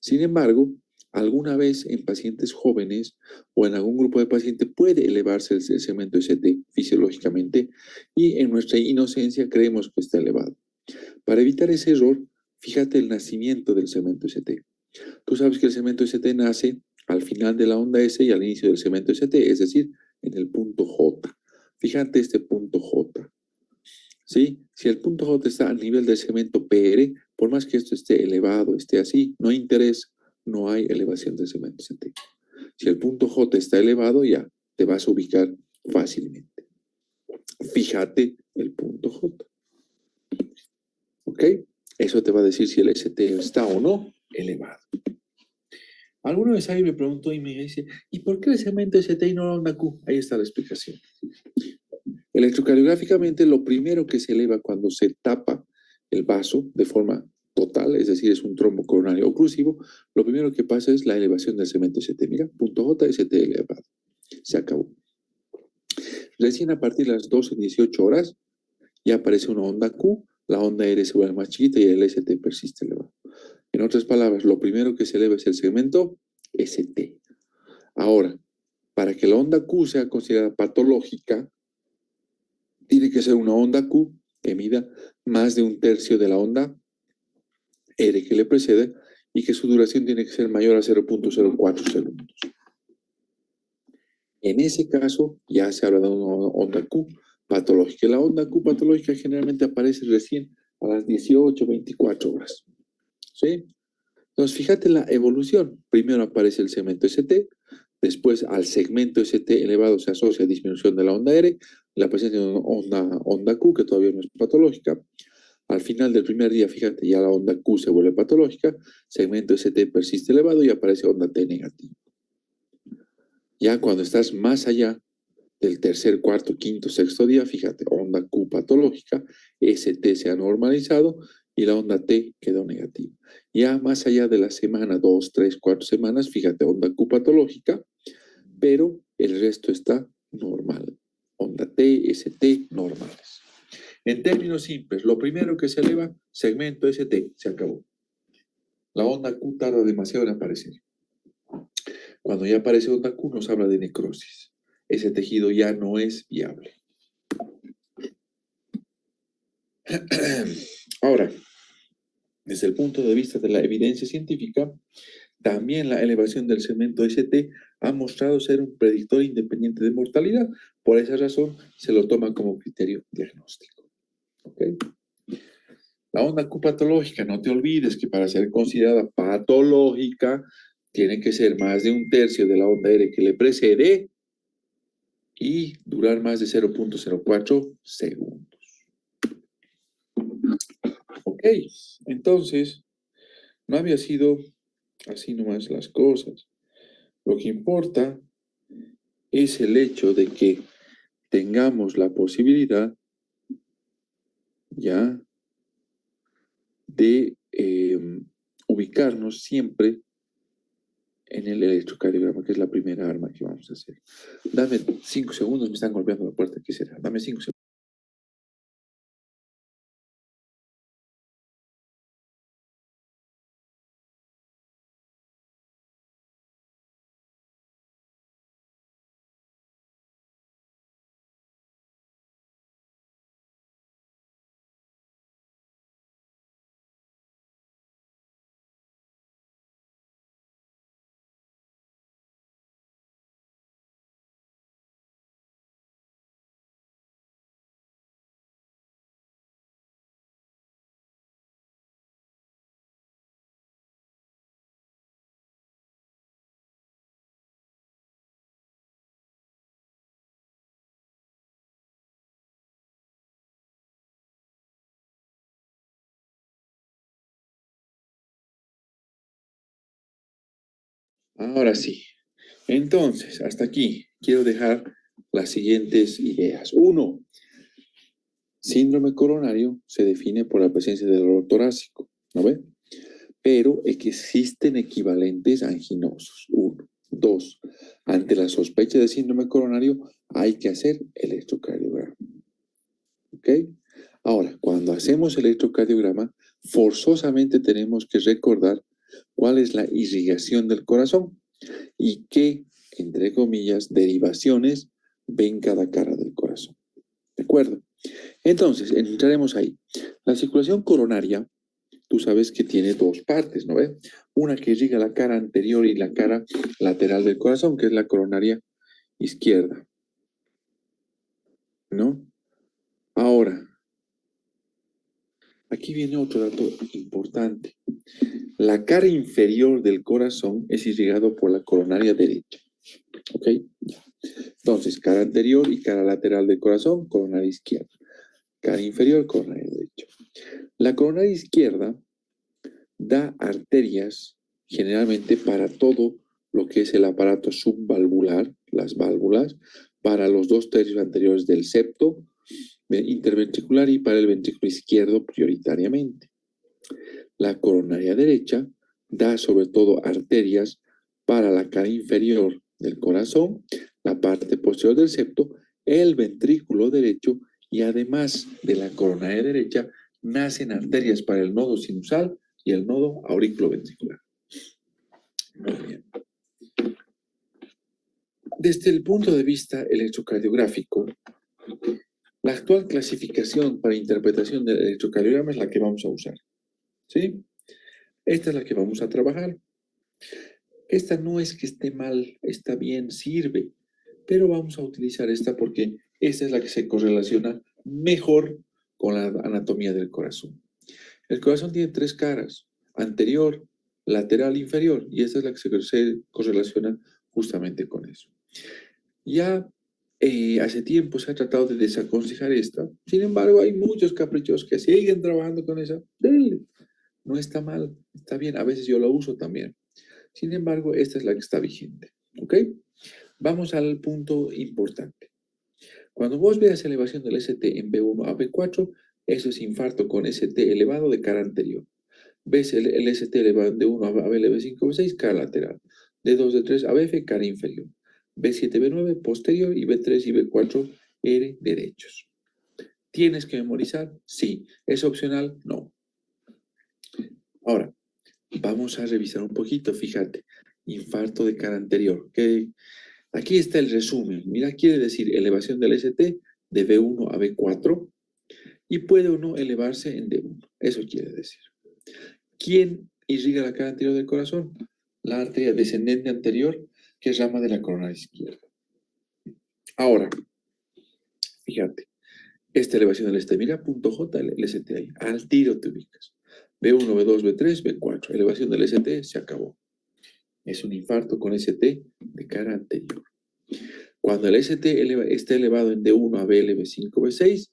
Sin embargo, alguna vez en pacientes jóvenes o en algún grupo de pacientes puede elevarse el segmento ST fisiológicamente y en nuestra inocencia creemos que está elevado. Para evitar ese error, fíjate el nacimiento del segmento ST. Tú sabes que el segmento ST nace al final de la onda S y al inicio del segmento ST, es decir, en el punto J. Fíjate este punto J. ¿Sí? Si el punto J está a nivel del segmento PR, por más que esto esté elevado, esté así, no hay interés, no hay elevación del segmento ST. Si el punto J está elevado, ya te vas a ubicar fácilmente. Fíjate el punto J. ¿Ok? Eso te va a decir si el ST está o no elevado. Alguna vez alguien me preguntó y me dice, ¿y por qué el segmento ST y no la onda Q? Ahí está la explicación. Electrocardiográficamente, lo primero que se eleva cuando se tapa el vaso de forma total, es decir, es un trombo coronario oclusivo, lo primero que pasa es la elevación del segmento ST. Mira, punto J, ST elevado. Se acabó. Recién a partir de las 12:18 horas ya aparece una onda Q, la onda R se vuelve más chiquita y el ST persiste elevado. En otras palabras, lo primero que se eleva es el segmento ST. Ahora, para que la onda Q sea considerada patológica, tiene que ser una onda Q que mida más de 1/3 de la onda R que le precede y que su duración tiene que ser mayor a 0.04 segundos. En ese caso, ya se habla de una onda Q patológica. La onda Q patológica generalmente aparece recién a las 18:24 horas. ¿Sí? Entonces, fíjate la evolución. Primero aparece el segmento ST, después al segmento ST elevado se asocia disminución de la onda R, la presencia de una onda Q que todavía no es patológica. Al final del primer día, fíjate, ya la onda Q se vuelve patológica, segmento ST persiste elevado y aparece onda T negativa. Ya cuando estás más allá del tercer, cuarto, quinto, sexto día, fíjate, onda Q patológica, ST se ha normalizado y la onda T quedó negativa. Ya más allá de la semana, 2, 3, 4 semanas, fíjate, onda Q patológica, pero el resto está normal. Onda T, ST, normales. En términos simples, lo primero que se eleva, segmento ST, se acabó. La onda Q tarda demasiado en aparecer. Cuando ya aparece onda Q, nos habla de necrosis. Ese tejido ya no es viable. Ahora, desde el punto de vista de la evidencia científica, también la elevación del segmento ST ha mostrado ser un predictor independiente de mortalidad. Por esa razón, se lo toma como criterio diagnóstico. ¿Okay? La onda Q patológica, no te olvides que para ser considerada patológica, tiene que ser más de 1/3 de la onda R que le precede y durar más de 0.04 segundos. Ok, entonces, no había sido así nomás las cosas. Lo que importa es el hecho de que tengamos la posibilidad ya de ubicarnos siempre en el electrocardiograma, que es la primera arma que vamos a hacer. Dame 5 segundos, me están golpeando la puerta, ¿qué será? Dame 5 segundos. Ahora sí. Entonces, hasta aquí quiero dejar las siguientes ideas. 1. Síndrome coronario se define por la presencia del dolor torácico, ¿no ve? Pero es que existen equivalentes anginosos. 1. 2. Ante la sospecha de síndrome coronario hay que hacer electrocardiograma. ¿Ok? Ahora, cuando hacemos electrocardiograma, forzosamente tenemos que recordar cuál es la irrigación del corazón y qué, entre comillas, derivaciones ven cada cara del corazón. ¿De acuerdo? Entonces, entraremos ahí. La circulación coronaria, tú sabes que tiene dos partes, ¿no ves? Una que irriga la cara anterior y la cara lateral del corazón, que es la coronaria izquierda. ¿No? Ahora, aquí viene otro dato importante. La cara inferior del corazón es irrigado por la coronaria derecha. ¿Ok? Entonces, cara anterior y cara lateral del corazón, coronaria izquierda. Cara inferior, coronaria derecha. La coronaria izquierda da arterias generalmente para todo lo que es el aparato subvalvular, las válvulas, para los 2/3 anteriores del septo interventricular y para el ventrículo izquierdo prioritariamente. La coronaria derecha da sobre todo arterias para la cara inferior del corazón, la parte posterior del septo, el ventrículo derecho y además de la coronaria derecha nacen arterias para el nodo sinusal y el nodo auriculoventricular. Muy bien. Desde el punto de vista electrocardiográfico, la actual clasificación para interpretación del electrocardiograma es la que vamos a usar. ¿Sí? Esta es la que vamos a trabajar. Esta no es que esté mal, está bien, sirve, pero vamos a utilizar esta porque esta es la que se correlaciona mejor con la anatomía del corazón. El corazón tiene 3 caras, anterior, lateral, inferior, y esta es la que se correlaciona justamente con eso. Ya hace tiempo se ha tratado de desaconsejar esta, sin embargo hay muchos caprichosos que siguen trabajando con esa. Denle. No está mal, está bien, a veces yo la uso también. Sin embargo, esta es la que está vigente, ¿ok? Vamos al punto importante. Cuando vos veas elevación del ST en B1 a B4, eso es infarto con ST elevado de cara anterior. Ves el ST elevado de 1 a BL, B5, B6, cara lateral. D2, D3 a BF, cara inferior. B7, B9, posterior y B3 y B4, R, derechos. ¿Tienes que memorizar? Sí. ¿Es opcional? No. Ahora, vamos a revisar un poquito, fíjate. Infarto de cara anterior. Aquí está el resumen. Mira, quiere decir elevación del ST de B1 a B4 y puede o no elevarse en D1. Eso quiere decir. ¿Quién irriga la cara anterior del corazón? La arteria descendente anterior, que es rama de la coronaria izquierda. Ahora, fíjate. Esta elevación del ST, mira, punto J, el ST ahí. Al tiro te ubicas. B1, B2, B3, B4. Elevación del ST, se acabó. Es un infarto con ST de cara anterior. Cuando el ST está elevado en D1 a BL, B5, B6,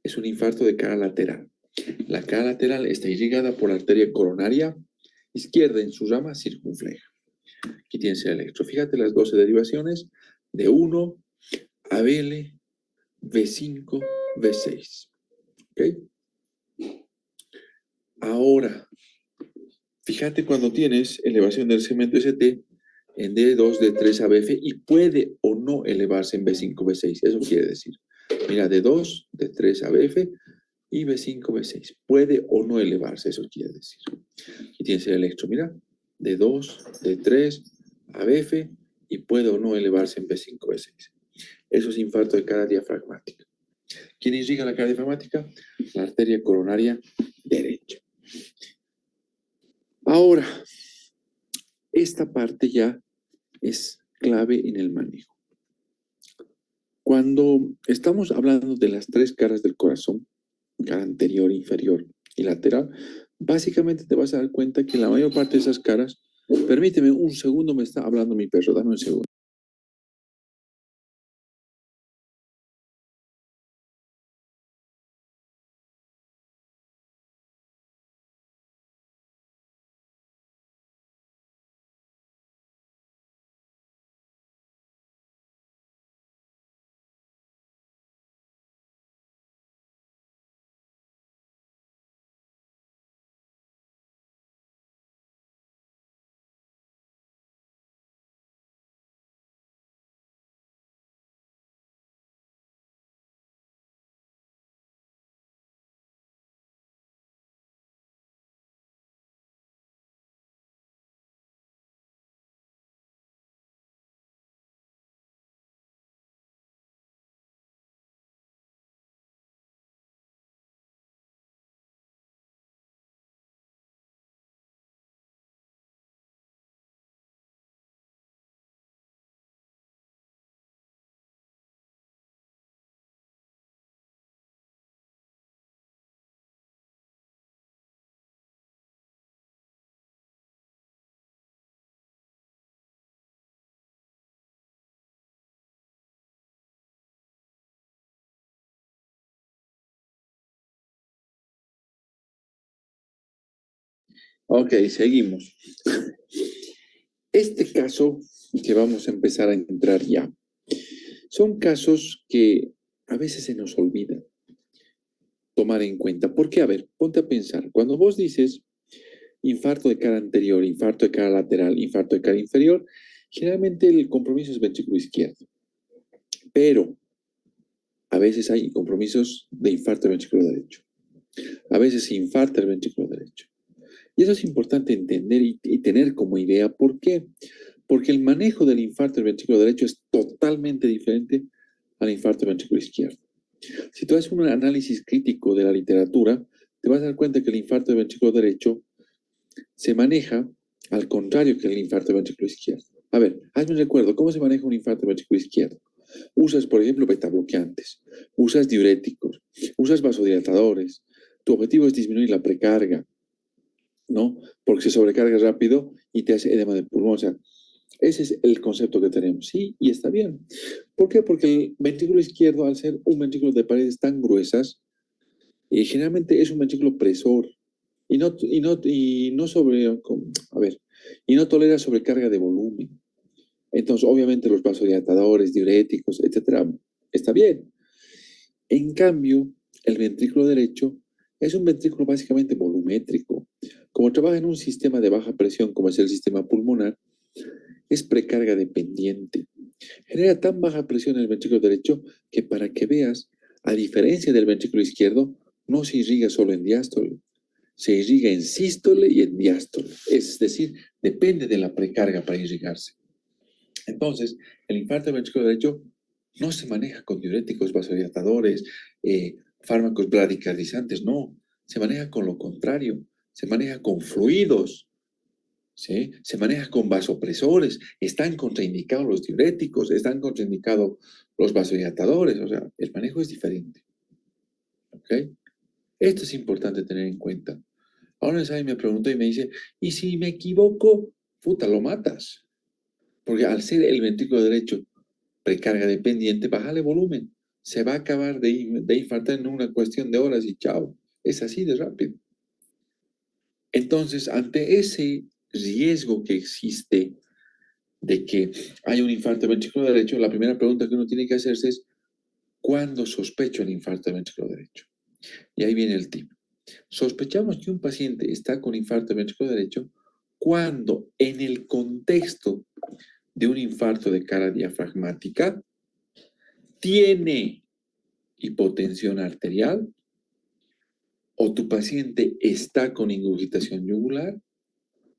es un infarto de cara lateral. La cara lateral está irrigada por la arteria coronaria izquierda en su rama circunfleja. Aquí tienes el electro. Fíjate las 12 derivaciones de 1 a BL, B5, B6. ¿Ok? Ahora, fíjate cuando tienes elevación del segmento ST en D2, D3 a BF y puede o no elevarse en B5, B6. Eso quiere decir, mira, D2, D3 a BF y B5, B6. Puede o no elevarse, eso quiere decir. Aquí tienes el electro, mira, D2, D3 a BF y puede o no elevarse en B5, B6. Eso es infarto de cara diafragmática. ¿Quién irriga la cara diafragmática? La arteria coronaria derecha. Ahora, esta parte ya es clave en el manejo. Cuando estamos hablando de las tres caras del corazón, cara anterior, inferior y lateral, básicamente te vas a dar cuenta que la mayor parte de esas caras, permíteme un segundo, me está hablando mi perro, dame un segundo. Ok, seguimos. Este caso que vamos a empezar a entrar ya, son casos que a veces se nos olvida tomar en cuenta. ¿Por qué? A ver, ponte a pensar. Cuando vos dices infarto de cara anterior, infarto de cara lateral, infarto de cara inferior, generalmente el compromiso es ventrículo izquierdo. Pero a veces hay compromisos de infarto del ventrículo derecho. A veces se infarta el ventrículo derecho. Y eso es importante entender y tener como idea. ¿Por qué? Porque el manejo del infarto del ventrículo derecho es totalmente diferente al infarto del ventrículo izquierdo. Si tú haces un análisis crítico de la literatura, te vas a dar cuenta que el infarto del ventrículo derecho se maneja al contrario que el infarto del ventrículo izquierdo. A ver, hazme un recuerdo, ¿cómo se maneja un infarto del ventrículo izquierdo? Usas, por ejemplo, betabloqueantes, usas diuréticos, usas vasodilatadores. Tu objetivo es disminuir la precarga, ¿no? Porque se sobrecarga rápido y te hace edema de pulmón. O sea, ese es el concepto que tenemos. Sí, y está bien. ¿Por qué? Porque el ventrículo izquierdo, al ser un ventrículo de paredes tan gruesas, generalmente es un ventrículo presor y no tolera sobrecarga de volumen. Entonces, obviamente, los vasodilatadores, diuréticos, etcétera, está bien. En cambio, el ventrículo derecho es un ventrículo básicamente volumétrico. Como trabaja en un sistema de baja presión como es el sistema pulmonar, es precarga dependiente. Genera tan baja presión en el ventrículo derecho que, para que veas, a diferencia del ventrículo izquierdo, no se irriga solo en diástole, se irriga en sístole y en diástole. Es decir, depende de la precarga para irrigarse. Entonces, el infarto del ventrículo derecho no se maneja con diuréticos, vasodilatadores, fármacos bradicardizantes, no. Se maneja con lo contrario. Se maneja con fluidos, ¿sí? Se maneja con vasopresores. Están contraindicados los diuréticos, están contraindicados los vasodilatadores. O sea, el manejo es diferente. ¿Ok? Esto es importante tener en cuenta. Ahora alguien me preguntó y me dice, ¿y si me equivoco? Puta, lo matas. Porque al ser el ventrículo derecho precarga dependiente, bájale volumen. Se va a acabar de infartar en una cuestión de horas y chao. Es así de rápido. Entonces, ante ese riesgo que existe de que haya un infarto del ventrículo derecho, la primera pregunta que uno tiene que hacerse es, ¿cuándo sospecho el infarto del ventrículo derecho? Y ahí viene el tip. Sospechamos que un paciente está con infarto del ventrículo derecho cuando en el contexto de un infarto de cara diafragmática tiene hipotensión arterial o tu paciente está con ingurgitación yugular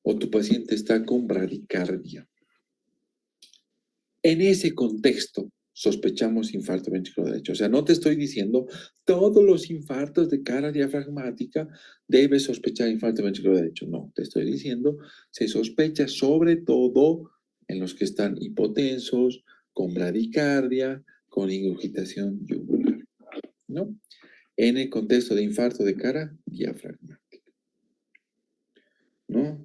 o tu paciente está con bradicardia. En ese contexto sospechamos infarto ventricular derecho. O sea, no te estoy diciendo todos los infartos de cara diafragmática debes sospechar infarto ventricular derecho. No, te estoy diciendo se sospecha sobre todo en los que están hipotensos, con bradicardia, con ingurgitación yugular, ¿no? En el contexto de infarto de cara diafragmática, ¿no?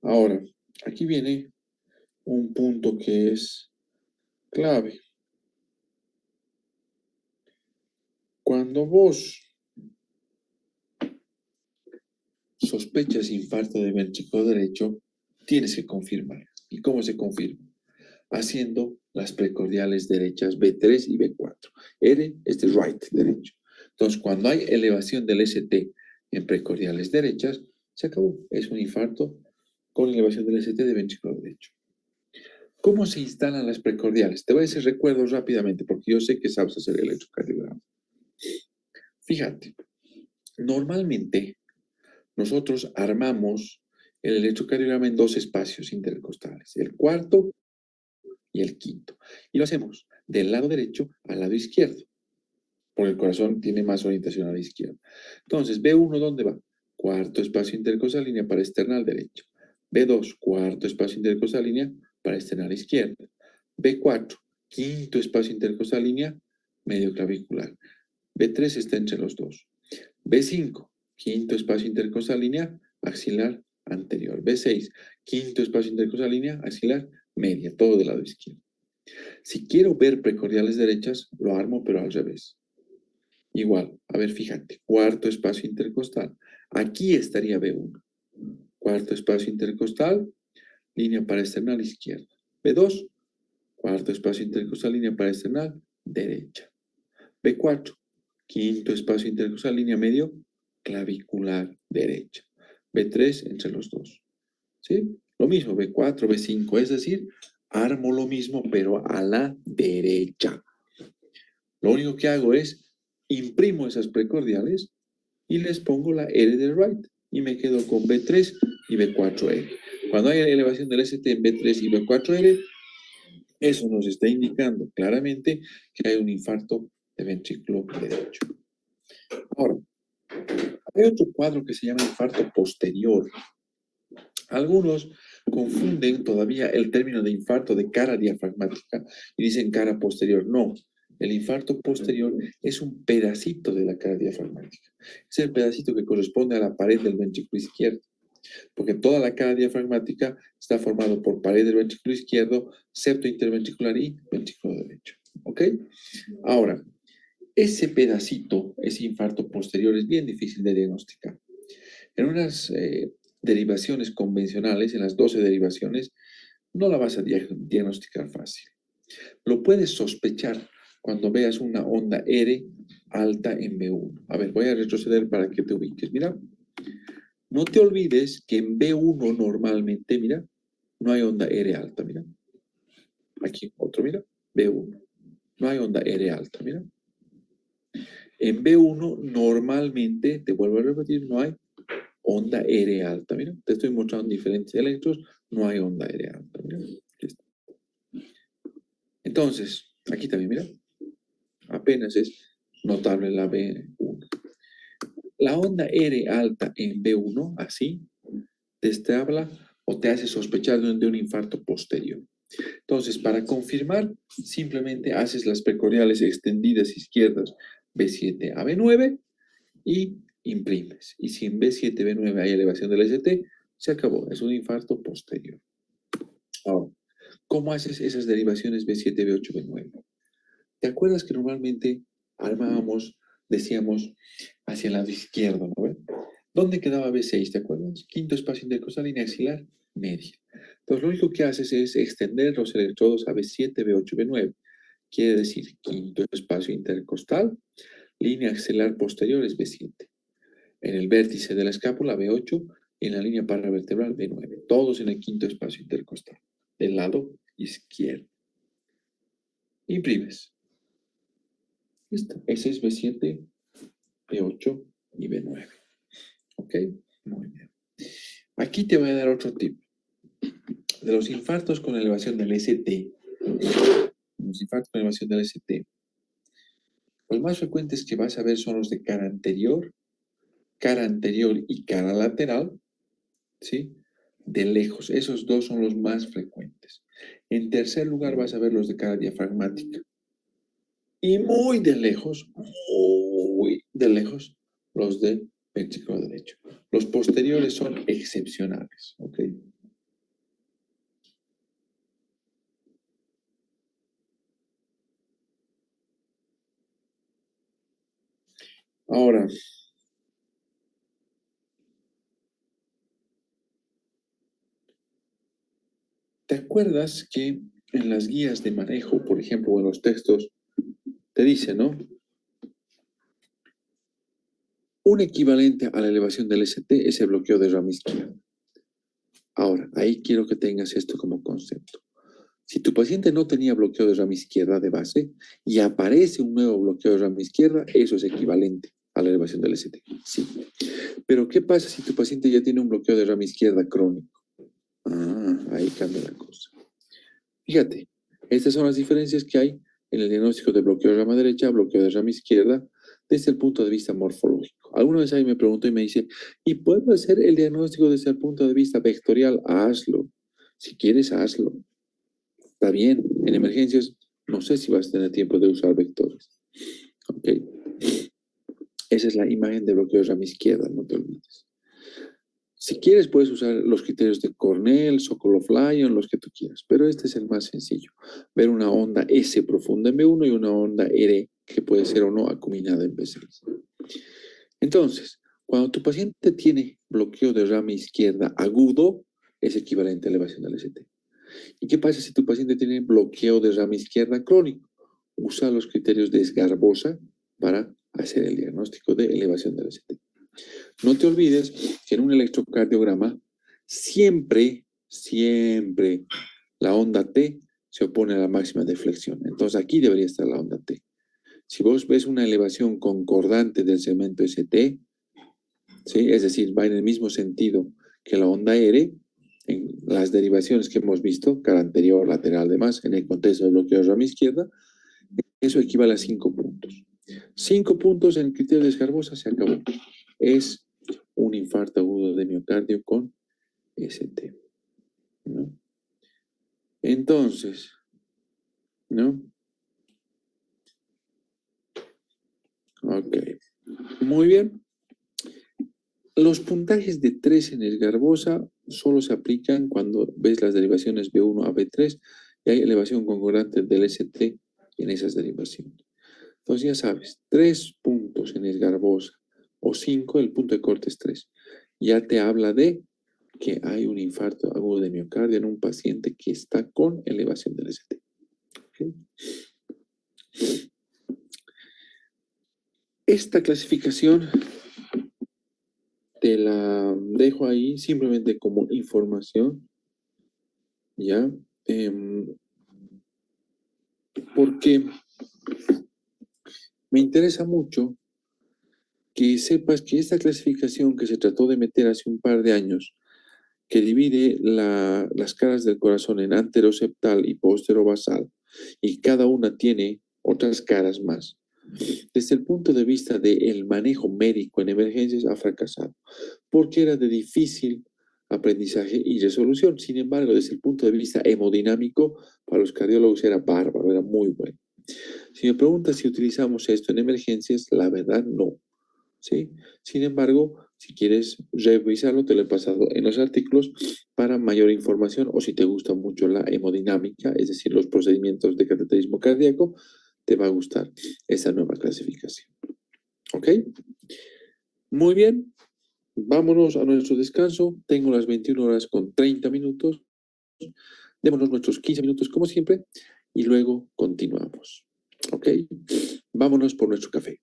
Ahora, aquí viene un punto que es clave. Cuando vos sospechas infarto de ventrículo derecho, tienes que confirmar. ¿Y cómo se confirma? Haciendo las precordiales derechas B3 y B4. R es de right, derecho. Entonces, cuando hay elevación del ST en precordiales derechas, se acabó. Es un infarto con elevación del ST de ventrículo derecho. ¿Cómo se instalan las precordiales? Te voy a decir recuerdos rápidamente, porque yo sé que sabes hacer el electrocardiograma. Fíjate, normalmente nosotros armamos el electrocardiograma en dos espacios intercostales, el cuarto y el quinto. Y lo hacemos del lado derecho al lado izquierdo, porque el corazón tiene más orientación a la izquierda. Entonces, B1, ¿dónde va? Cuarto espacio intercostal, línea para external derecho. B2, cuarto espacio intercostal, línea para external izquierda. B4, quinto espacio intercostal, línea medio clavicular. B3 está entre los dos. B5, quinto espacio intercostal, línea axilar anterior. B6, quinto espacio intercostal, línea axilar media, todo del lado izquierdo. Si quiero ver precordiales derechas, lo armo, pero al revés. Igual, a ver, fíjate, cuarto espacio intercostal. Aquí estaría B1. Cuarto espacio intercostal, línea para external izquierda. B2, cuarto espacio intercostal, línea para external derecha. B4, quinto espacio intercostal, línea medio clavicular derecha. B3 entre los dos. ¿Sí? Lo mismo, B4, B5, es decir, armo lo mismo, pero a la derecha. Lo único que hago es imprimo esas precordiales y les pongo la R de right y me quedo con B3 y B4R. Cuando hay elevación del ST en B3 y B4R, eso nos está indicando claramente que hay un infarto de ventrículo derecho. Ahora, hay otro cuadro que se llama infarto posterior. Algunos confunden todavía el término de infarto de cara diafragmática y dicen cara posterior. No, el infarto posterior es un pedacito de la cara diafragmática. Es el pedacito que corresponde a la pared del ventrículo izquierdo, porque toda la cara diafragmática está formada por pared del ventrículo izquierdo, septo interventricular y ventrículo derecho. ¿Ok? Ahora, ese pedacito, ese infarto posterior, es bien difícil de diagnosticar. En unas derivaciones convencionales, en las 12 derivaciones, no la vas a diagnosticar fácil. Lo puedes sospechar cuando veas una onda R alta en B1. A ver, voy a retroceder para que te ubiques. Mira, no te olvides que en B1 normalmente, mira, no hay onda R alta, mira. Aquí otro, mira, B1. No hay onda R alta, mira. En B1 normalmente, te vuelvo a repetir, no hay onda R alta, mira. Te estoy mostrando diferentes electros, no hay onda R alta, mira. Aquí está. Entonces, aquí también, mira. Apenas es notable la B1. La onda R alta en B1, así, te habla o te hace sospechar de un infarto posterior. Entonces, para confirmar, simplemente haces las precordiales extendidas izquierdas B7 a B9 y imprimes. Y si en B7, B9 hay elevación del ST, se acabó. Es un infarto posterior. Ahora, ¿cómo haces esas derivaciones B7, B8, B9? ¿Te acuerdas que normalmente armábamos, decíamos, hacia el lado izquierdo, ¿no ves? ¿Dónde quedaba B6? ¿Te acuerdas? Quinto espacio intercostal, línea axilar, media. Entonces, lo único que haces es extender los electrodos a B7, B8, B9. Quiere decir, quinto espacio intercostal, línea axilar posterior es B7. En el vértice de la escápula, B8, y en la línea paravertebral, B9. Todos en el quinto espacio intercostal, del lado izquierdo. Imprimes. Listo. Ese es B7, B8 y B9. ¿Ok? Muy bien. Aquí te voy a dar otro tip. De los infartos con elevación del ST. Los infartos con elevación del ST. Los más frecuentes que vas a ver son los de cara anterior y cara lateral, ¿sí? De lejos. Esos dos son los más frecuentes. En tercer lugar vas a ver los de cara diafragmática. Y muy de lejos, los de ventrículo derecho. Los posteriores son excepcionales, ¿ok? Ahora, ¿te acuerdas que en las guías de manejo, por ejemplo, o en los textos, te dice, ¿no? Un equivalente a la elevación del ST es el bloqueo de rama izquierda. Ahora, ahí quiero que tengas esto como concepto. Si tu paciente no tenía bloqueo de rama izquierda de base y aparece un nuevo bloqueo de rama izquierda, eso es equivalente a la elevación del ST. Sí. Pero, ¿qué pasa si tu paciente ya tiene un bloqueo de rama izquierda crónico? Ahí cambia la cosa. Fíjate, estas son las diferencias que hay en el diagnóstico de bloqueo de rama derecha, bloqueo de rama izquierda, desde el punto de vista morfológico. Alguna vez ahí me preguntó y me dice, ¿y puedo hacer el diagnóstico desde el punto de vista vectorial? Hazlo. Si quieres, hazlo. Está bien. En emergencias, no sé si vas a tener tiempo de usar vectores. Ok. Esa es la imagen de bloqueo de rama izquierda, no te olvides. Si quieres, puedes usar los criterios de Cornell, Sokolov-Lyon, los que tú quieras, pero este es el más sencillo. Ver una onda S profunda en B1 y una onda R que puede ser o no acuminada en B6. Entonces, cuando tu paciente tiene bloqueo de rama izquierda agudo, es equivalente a elevación del ST. ¿Y qué pasa si tu paciente tiene bloqueo de rama izquierda crónico? Usa los criterios de Sgarbosa para hacer el diagnóstico de elevación del ST. No te olvides que en un electrocardiograma siempre la onda T se opone a la máxima de flexión. Entonces aquí debería estar la onda T. Si vos ves una elevación concordante del segmento ST, ¿sí? Es decir, va en el mismo sentido que la onda R, en las derivaciones que hemos visto, cara anterior, lateral, demás, en el contexto del bloqueo de rama izquierda, eso equivale a 5 puntos. 5 puntos en el criterio de Sgarbosa se acabó. Es un infarto agudo de miocardio con ST, ¿no? Entonces, ¿no? Ok. Muy bien. Los puntajes de 3 en Sgarbosa solo se aplican cuando ves las derivaciones B1 a B3 y hay elevación concordante del ST en esas derivaciones. Entonces ya sabes, 3 puntos en Sgarbosa o 5, el punto de corte es 3. Ya te habla de que hay un infarto agudo de miocardio en un paciente que está con elevación del ST. ¿Okay? Esta clasificación te la dejo ahí simplemente como información, ¿ya? Porque me interesa mucho que sepas que esta clasificación que se trató de meter hace un par de años, que divide las caras del corazón en anteroseptal y posterobasal, y cada una tiene otras caras más. Desde el punto de vista del manejo médico en emergencias ha fracasado, porque era de difícil aprendizaje y resolución. Sin embargo, desde el punto de vista hemodinámico, para los cardiólogos era bárbaro, era muy bueno. Si me preguntas si utilizamos esto en emergencias, la verdad no. ¿Sí? Sin embargo, si quieres revisarlo, te lo he pasado en los artículos para mayor información, o si te gusta mucho la hemodinámica, es decir, los procedimientos de cateterismo cardíaco, te va a gustar esa nueva clasificación. ¿Ok? Muy bien. Vámonos a nuestro descanso. Tengo las 21 horas con 30 minutos. Démonos nuestros 15 minutos como siempre y luego continuamos. ¿Ok? Vámonos por nuestro café.